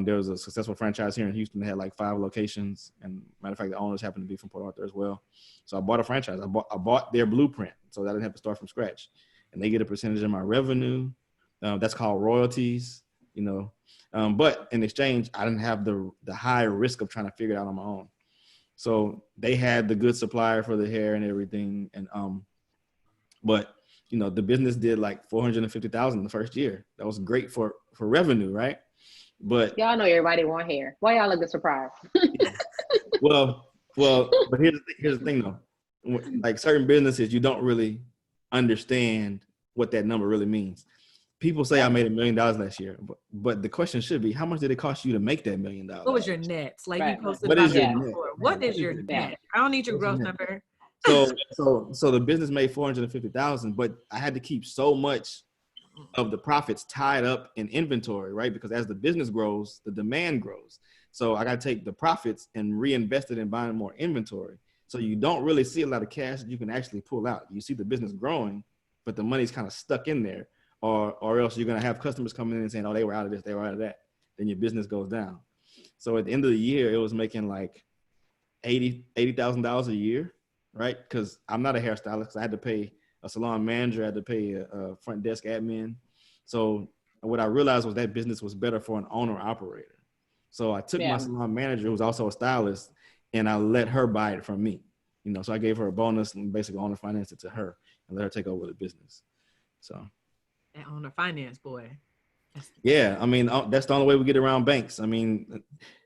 There was a successful franchise here in Houston that had like 5 locations, and matter of fact, the owners happened to be from Port Arthur as well. So I bought a franchise. I bought their blueprint, so that I didn't have to start from scratch. And they get a percentage of my revenue. That's called royalties, But in exchange, I didn't have the high risk of trying to figure it out on my own. So they had the good supplier for the hair and everything. And but you know, the business did like 450,000 the first year. That was great for revenue, right? But y'all know everybody want hair. Why y'all looking surprised? well, but here's the thing though. Like certain businesses, you don't really understand what that number really means. People say I made $1 million last year, but the question should be, how much did it cost you to make that $1 million? What was your net? Like Right. you posted What about is your that net? before. What is your net? I don't need your growth number. So the business made 450,000, but I had to keep so much of the profits tied up in inventory, right? Because as the business grows, the demand grows. So I got to take the profits and reinvest it in buying more inventory. So you don't really see a lot of cash that you can actually pull out. You see the business growing, but the money's kind of stuck in there, or else you're going to have customers coming in and saying, oh, they were out of this, they were out of that. Then your business goes down. So at the end of the year, it was making like $80,000 a year, right? Because I'm not a hairstylist. I had to pay a salon manager, I had to pay a front desk admin. So what I realized was that business was better for an owner operator. So I took my salon manager, who was also a stylist, and I let her buy it from me. You know, so I gave her a bonus and basically owner financed it to her and let her take over the business. So that owner finance, boy. Yeah, I mean, that's the only way we get around banks. I mean,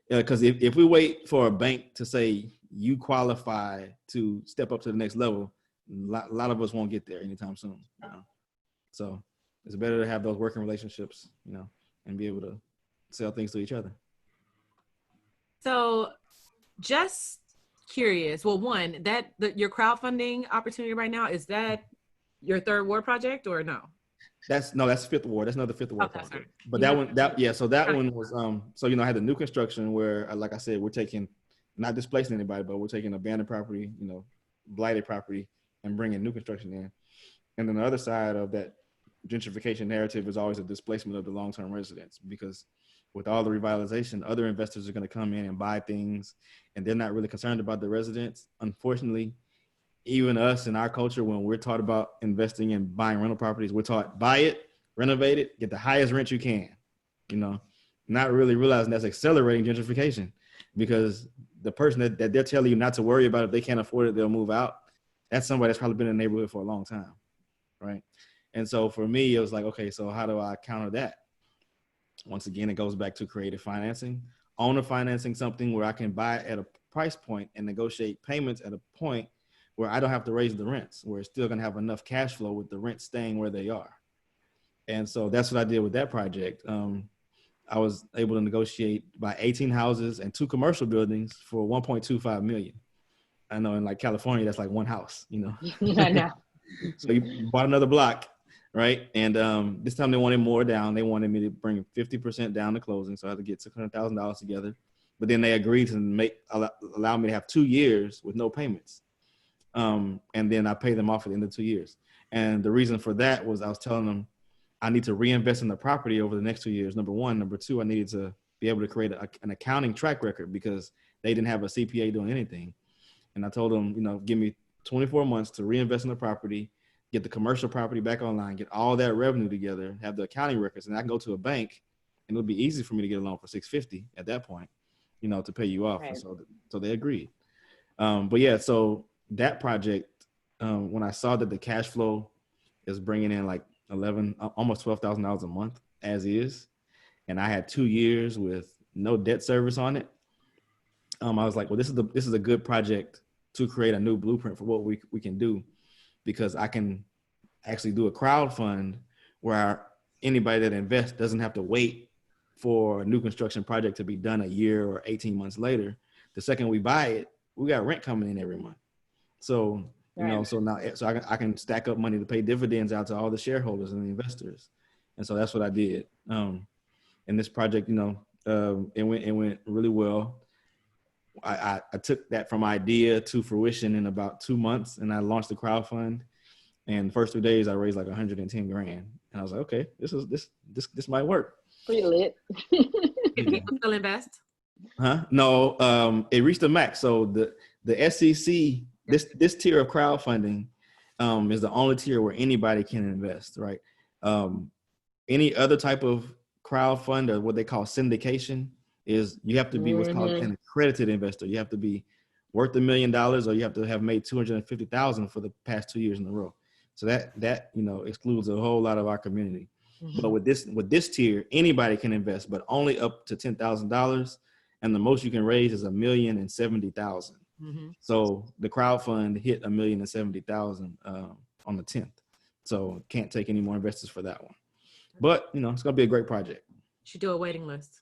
because if we wait for a bank to say you qualify to step up to the next level, a lot of us won't get there anytime soon. You know? So it's better to have those working relationships, you know, and be able to sell things to each other. So just curious. Well, one, your crowdfunding opportunity right now, is that your third ward project or no? That's Fifth Ward. That's another Fifth Ward project. Sorry. But so that one was so you know, I had the new construction where, like I said, we're taking, not displacing anybody, but we're taking abandoned property, you know, blighted property, and bringing new construction in. And then the other side of that gentrification narrative is always a displacement of the long-term residents, because with all the revitalization, other investors are going to come in and buy things, and they're not really concerned about the residents. Unfortunately, even us in our culture, when we're taught about investing in buying rental properties, we're taught buy it, renovate it, get the highest rent you can, you know, not really realizing that's accelerating gentrification, because the person that they're telling you not to worry about, if they can't afford it, they'll move out. That's somebody that's probably been in the neighborhood for a long time, right? And so for me, it was like, okay, so how do I counter that? Once again, it goes back to creative financing, owner financing, something where I can buy at a price point and negotiate payments at a point where I don't have to raise the rents, where it's still going to have enough cash flow with the rents staying where they are. And so that's what I did with that project. I was able to negotiate by 18 houses and 2 commercial buildings for $1.25 million. I know in like California, that's like one house, you know. I know. So you bought another block, right? And this time they wanted more down. They wanted me to bring 50% down to closing. So I had to get $600,000 together. But then they agreed to allow me to have 2 years with no payments. And then I pay them off at the end of 2 years. And the reason for that was I was telling them I need to reinvest in the property over the next 2 years. Number one. Number two, I needed to be able to create an accounting track record, because they didn't have a CPA doing anything. And I told them, you know, give me 24 months to reinvest in the property, get the commercial property back online, get all that revenue together, have the accounting records, and I can go to a bank and it'll be easy for me to get a loan for $650 at that point, you know, to pay you off. Right. And so they agreed. But yeah, so that project, when I saw that the cash flow is bringing in like almost $12,000 a month as is, and I had 2 years with no debt service on it, I was like, well, this is a good project to create a new blueprint for what we can do, because I can actually do a crowd fund where anybody that invests doesn't have to wait for a new construction project to be done a year or 18 months later. The second we buy it, we got rent coming in every month. So, you know, so I can stack up money to pay dividends out to all the shareholders and the investors. And so that's what I did. And this project, you know, it went really well. I took that from idea to fruition in about 2 months, and I launched the crowdfund. And the first 2 days, I raised like 110 grand, and I was like, okay, this might work. Pretty lit. Can people still invest? Huh? No, it reached the max. So the SEC, this tier of crowdfunding, is the only tier where anybody can invest, right? Any other type of crowdfund, or what they call syndication, is you have to be what's called an accredited investor. You have to be worth $1 million, or you have to have made 250,000 for the past 2 years in a row. So that excludes a whole lot of our community. Mm-hmm. But with this tier, anybody can invest, but only up to $10,000, and the most you can raise is $1,070,000. Mm-hmm. So the crowd fund hit $1,070,000 on the 10th. So can't take any more investors for that one. But it's gonna be a great project. Should do a waiting list.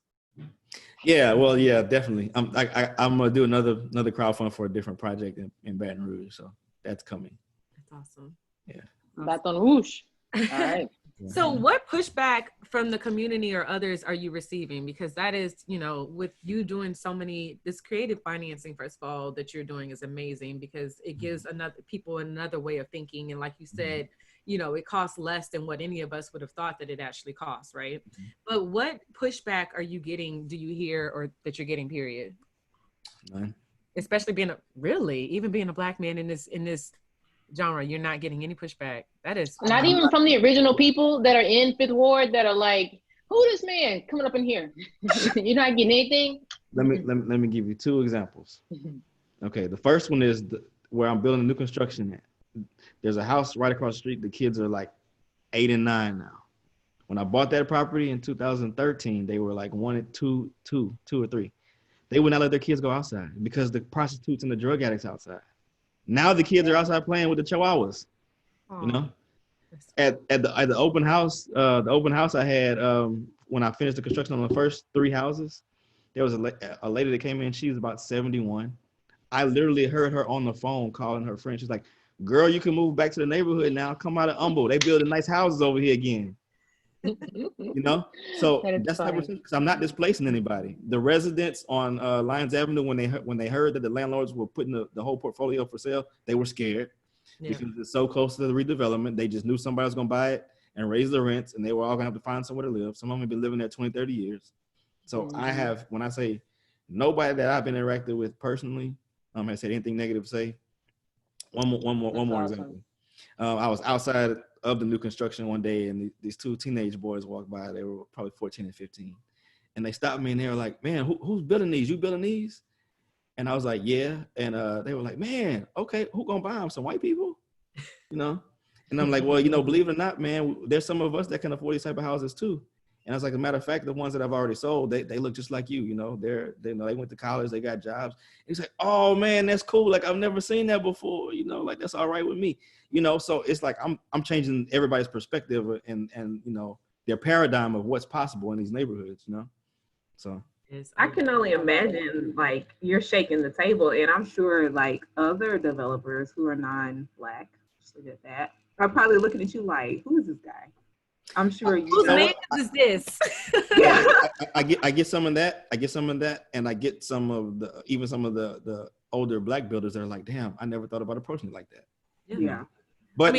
Yeah, well, yeah, definitely. I'm gonna do another crowdfund for a different project in Baton Rouge, so that's coming. That's awesome. Yeah. Baton Rouge. All right. So what pushback from the community or others are you receiving? Because that is, with you doing this creative financing, first of all, that you're doing is amazing, because it gives people another way of thinking. And like you said, it costs less than what any of us would have thought that it actually costs, right? Mm-hmm. But what pushback are you getting, do you hear, or that you're getting, period? None. Especially being a Black man in this genre, you're not getting any pushback. That is not even from the original people that are in Fifth Ward that are like, who this man coming up in here? You're not getting anything. Let me give you 2 examples. Okay, the first one is where I'm building a new construction at. There's a house right across the street. The kids are like 8 and 9 now. When I bought that property in 2013, they were like 1 and 2 or 3. They would not let their kids go outside because the prostitutes and the drug addicts outside. Now the kids are outside playing with the chihuahuas. At the open house, I had when I finished the construction on the first 3 houses, there was a lady that came in. She was about 71. I literally heard her on the phone calling her friend. She's like, "Girl, you can move back to the neighborhood now. Come out of Humble. They building nice houses over here again." So that's because I'm not displacing anybody. The residents on Lyons Avenue, when they heard that the landlords were putting the whole portfolio for sale, they were scared because it's so close to the redevelopment. They just knew somebody was going to buy it and raise the rents, and they were all going to have to find somewhere to live. Some of them have been living there 20, 30 years. So when I say nobody that I've been interacted with personally has said anything negative to say. One more example. I was outside of the new construction one day, and these 2 teenage boys walked by. They were probably 14 and 15. And they stopped me, and they were like, "Man, who's building these? You building these?" And I was like, "Yeah." And they were like, "Man, okay, who gonna buy them? Some white people?" And I'm like, "Well, believe it or not, man, there's some of us that can afford these type of houses too." And I was like, as a matter of fact, the ones that I've already sold, they look just like you. They went to college, they got jobs. And he's like, "Oh man, that's cool. Like I've never seen that before. Like that's all right with me." So it's like I'm changing everybody's perspective and their paradigm of what's possible in these neighborhoods. So I can only imagine like you're shaking the table, and I'm sure like other developers who are non-Black, just look at that, are probably looking at you like, who is this guy? I'm sure whose man is this? Yeah. I get some of that. And I get some of the older Black builders that are like, damn, I never thought about approaching it like that. Yeah. But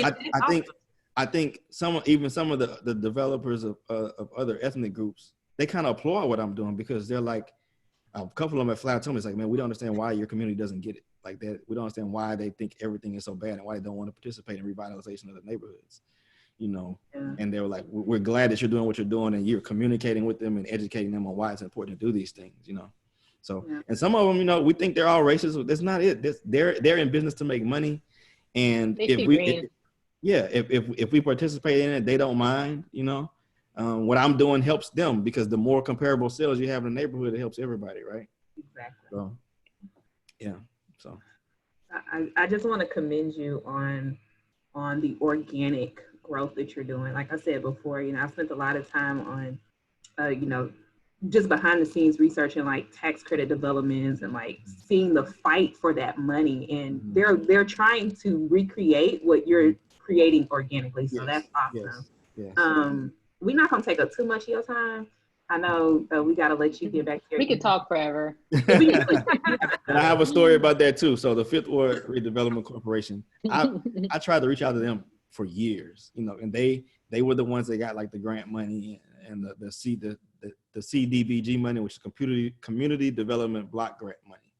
I think some of the developers of other ethnic groups, they kind of applaud what I'm doing because they're like, a couple of them at flat told me, it's like, man, we don't understand why your community doesn't get it like that. We don't understand why they think everything is so bad and why they don't want to participate in revitalization of the neighborhoods. And they were like, we're glad that you're doing what you're doing and you're communicating with them and educating them on why it's important to do these things, So, and some of them, we think they're all racist. That's not it. They're in business to make money. And if we participate in it, they don't mind, what I'm doing helps them because the more comparable sales you have in the neighborhood, it helps everybody. Right. Exactly. So, yeah. So I just want to commend you on the organic growth that you're doing. Like I said before, I spent a lot of time on, just behind the scenes researching like tax credit developments and like seeing the fight for that money. And they're trying to recreate what you're creating organically. So that's awesome. Yes. We're not going to take up too much of your time. I know we got to let you get back here. We could talk forever. And I have a story about that too. So the Fifth Ward Redevelopment Corporation, I tried to reach out to them for years, and they were the ones that got like the grant money and the CDBG money, which is community development block grant money.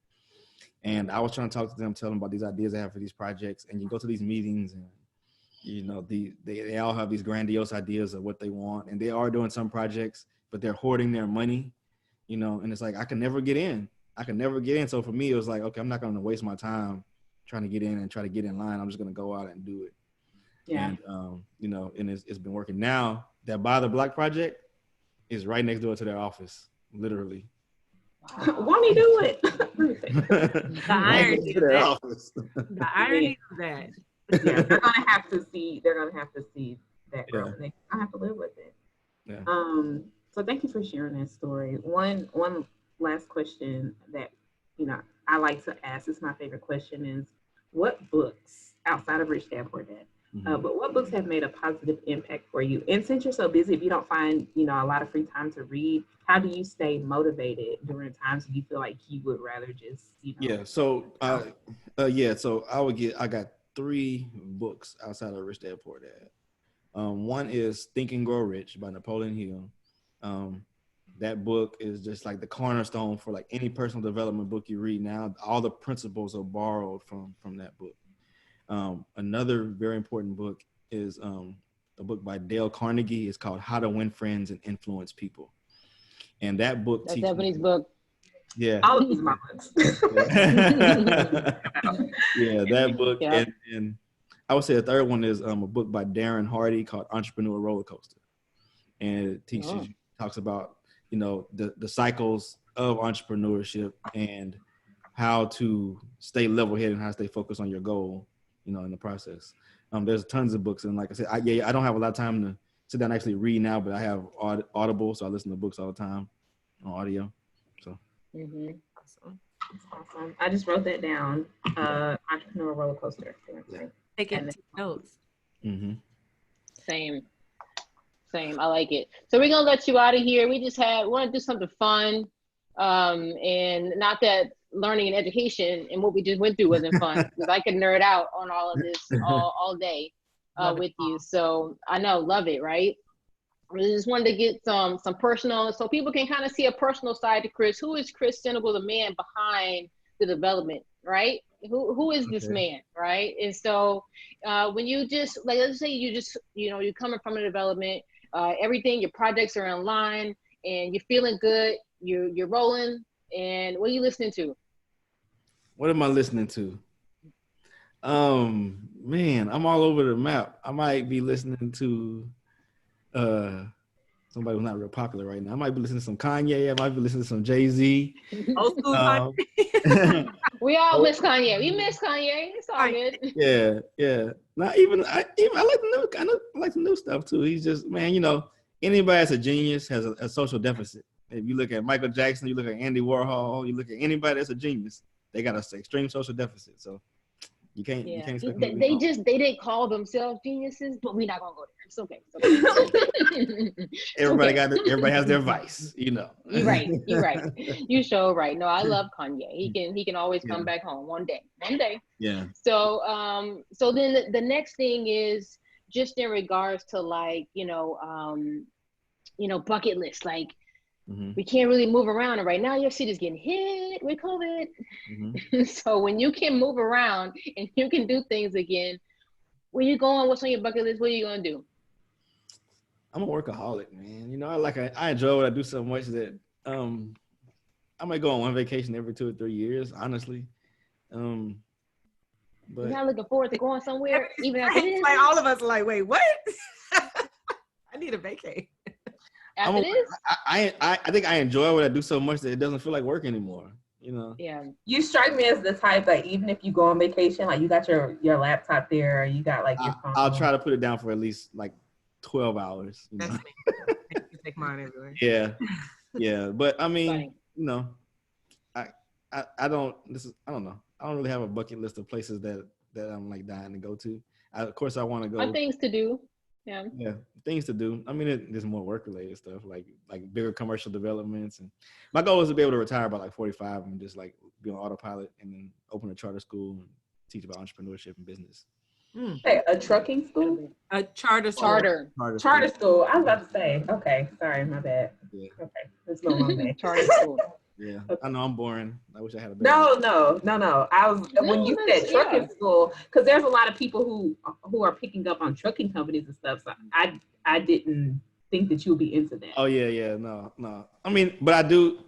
And I was trying to talk to them, tell them about these ideas I have for these projects. And you go to these meetings and, they all have these grandiose ideas of what they want. And they are doing some projects, but they're hoarding their money, and it's like, I can never get in. I could never get in. So for me, it was like, okay, I'm not going to waste my time trying to get in and try to get in line. I'm just going to go out and do it. Yeah. And, you know, and it's been working. Now that Buy the Block project is right next door to their office, literally. Won't he do it? The irony of that. The irony of that. Yeah, they're gonna have to see. They're gonna have to see that growth. They're gonna have to live with it. Yeah. So thank you for sharing that story. One last question that I like to ask. It's my favorite question is, what books outside of Rich Dad Poor Dad? But what books have made a positive impact for you? And since you're so busy, if you don't find a lot of free time to read, how do you stay motivated during times when you feel like you would rather just So I got 3 books outside of Rich Dad Poor Dad. One is Think and Grow Rich by Napoleon Hill. That book is just like the cornerstone for like any personal development book you read now. All the principles are borrowed from that book. Another very important book is a book by Dale Carnegie. It's called How to Win Friends and Influence People. And that book That's Ebony's book. Yeah. All of these my books. Yeah, that book. Yeah. And I would say the third one is a book by Darren Hardy called Entrepreneur Roller Coaster. And it teaches talks about, the cycles of entrepreneurship and how to stay level-headed and how to stay focused on your goal, in the process. There's tons of books. And like I said, I don't have a lot of time to sit down and actually read now, but I have Audible, so I listen to books all the time on audio. So. Awesome. That's awesome. I just wrote that down. Entrepreneur Roller Coaster. Taking notes. Same. I like it. So we're gonna let you out of here. We want to do something fun. And not that learning and education and what we just went through wasn't fun, because I could nerd out on all of this all day with you. So I know, love it, right? We just wanted to get some personal, so people can kind of see a personal side to Chris. Who is Chris Senegal, the man behind the development, right? Who is this man, right? And so when you just, like, let's say you just, you're coming from a development, everything, your projects are in line and you're feeling good, you're rolling, and what are you listening to? What am I listening to? Man, I'm all over the map. I might be listening to somebody who's not real popular right now. I might be listening to some Kanye. I might be listening to some Jay-Z. Old school Kanye. We all miss Kanye. We miss Kanye. It's all good. Yeah. Not even I like the new stuff too. He's just, man, anybody that's a genius has a social deficit. If you look at Michael Jackson, you look at Andy Warhol, you look at anybody that's a genius, they got an extreme social deficit. So you can't expect them they didn't call themselves geniuses, but we're not gonna go there. It's okay. Everybody has their vice, You're right. You sure right. No, I love Kanye. He can always come back home one day. Yeah. So so then the next thing is just in regards to like, bucket list, like we can't really move around, and right now your city's getting hit with COVID. So when you can move around and you can do things again, where you going? What's on your bucket list? What are you gonna do? I'm a workaholic, man. I enjoy what I do so much that I might go on one vacation every 2 or 3 years, honestly. But you're not looking forward to going somewhere, even after this? Like all of us are like, wait, what? I need a vacay. After this? I think I enjoy what I do so much that it doesn't feel like work anymore. Yeah. You strike me as the type that even if you go on vacation, like you got your laptop there, you got like your phone. I'll try to put it down for at least like 12 hours. That's me. You take mine everywhere. Yeah. But I mean, I don't know. I don't really have a bucket list of places that I'm like dying to go to. Of course, I want to go. Things to do. Yeah, things to do. I mean, there's more work-related stuff, like bigger commercial developments. And my goal is to be able to retire by like 45 and just like be on autopilot and then open a charter school and teach about entrepreneurship and business. Hey, a trucking school? A charter school. Charter school. I was about to say. Okay, sorry, my bad. Yeah. Okay, that's no long charter school. Yeah, I know I'm boring. I wish I had a better No. When you said trucking school, because there's a lot of people who are picking up on trucking companies and stuff. So I didn't think that you would be into that. Oh yeah, no. I mean, but I do.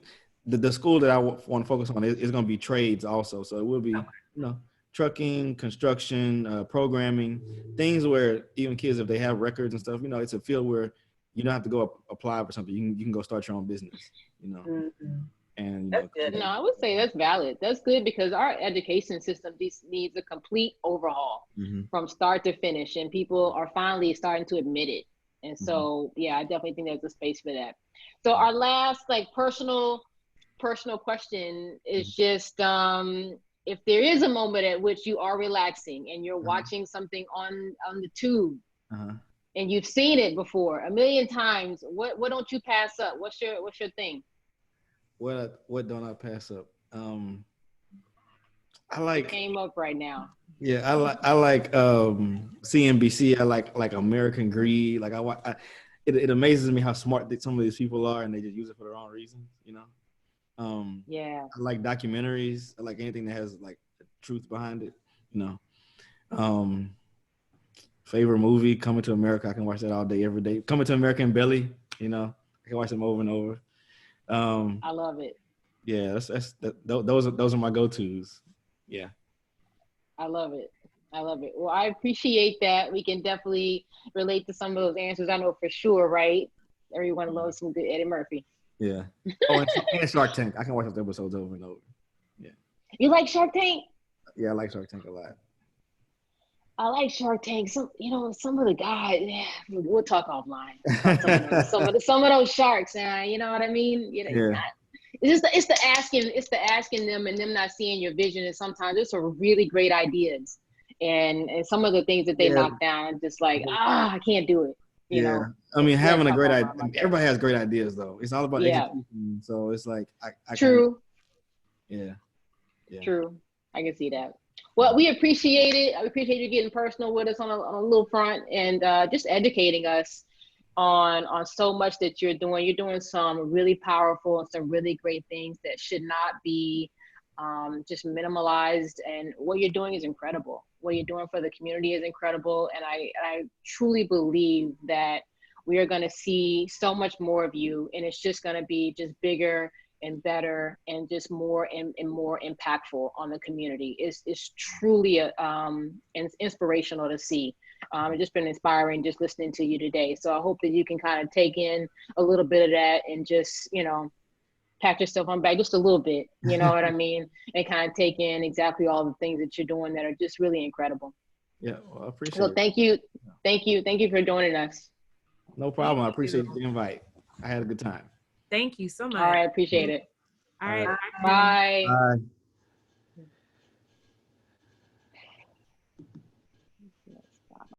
the school that I want to focus on is going to be trades also. So it will be, trucking, construction, programming, things where even kids, if they have records and stuff, it's a field where you don't have to go apply for something. You can go start your own business, Mm-hmm. and That's good. No, I would say that's valid. That's good because our education system needs a complete overhaul from start to finish, and people are finally starting to admit it. And so, yeah, I definitely think there's a space for that. So our last personal question is just if there is a moment at which you are relaxing and you're watching something on the tube and you've seen it before a million times, what don't you pass up? What's your thing? What don't I pass up? I like. Came up right now. Yeah, I like CNBC. I like American Greed. Like it amazes me how smart some of these people are, and they just use it for the wrong reasons. Yeah. I like documentaries. I like anything that has like truth behind it. Favorite movie, Coming to America. I can watch that all day, every day. Coming to America and Belly. I can watch them over and over. I love it. Yeah, those are my go-tos. Yeah. I love it. Well, I appreciate that. We can definitely relate to some of those answers. I know for sure, right? Everyone loves some good Eddie Murphy. Yeah. Oh, and Shark Tank. I can watch those episodes over and over. Yeah. You like Shark Tank? Yeah, I like Shark Tank a lot. I like Shark Tank. Some of the guys. Yeah, we'll talk offline. Some of those sharks. You know what I mean? Yeah. It's the asking them and them not seeing your vision. And sometimes there's some really great ideas, and some of the things that they knock down, I'm just like, I can't do it. You know. I mean, having a great idea. Everybody has great ideas, though. It's all about execution. So it's like True. Yeah. True. I can see that. Well, we appreciate it. I appreciate you getting personal with us on a little front and just educating us on so much that you're doing. You're doing some really powerful and some really great things that should not be just minimalized. And what you're doing is incredible. What you're doing for the community is incredible. And I truly believe that we are going to see so much more of you, and it's just going to be just bigger and better and just more and more impactful on the community. It's truly inspirational to see. It's just been inspiring just listening to you today. So I hope that you can kind of take in a little bit of that and just, pat yourself on the back just a little bit, you know what I mean? And kind of take in exactly all the things that you're doing that are just really incredible. Yeah, well, I appreciate it. So thank you for joining us. No problem. I appreciate the invite. I had a good time. Thank you so much. All right, appreciate it. All right. Bye. Bye.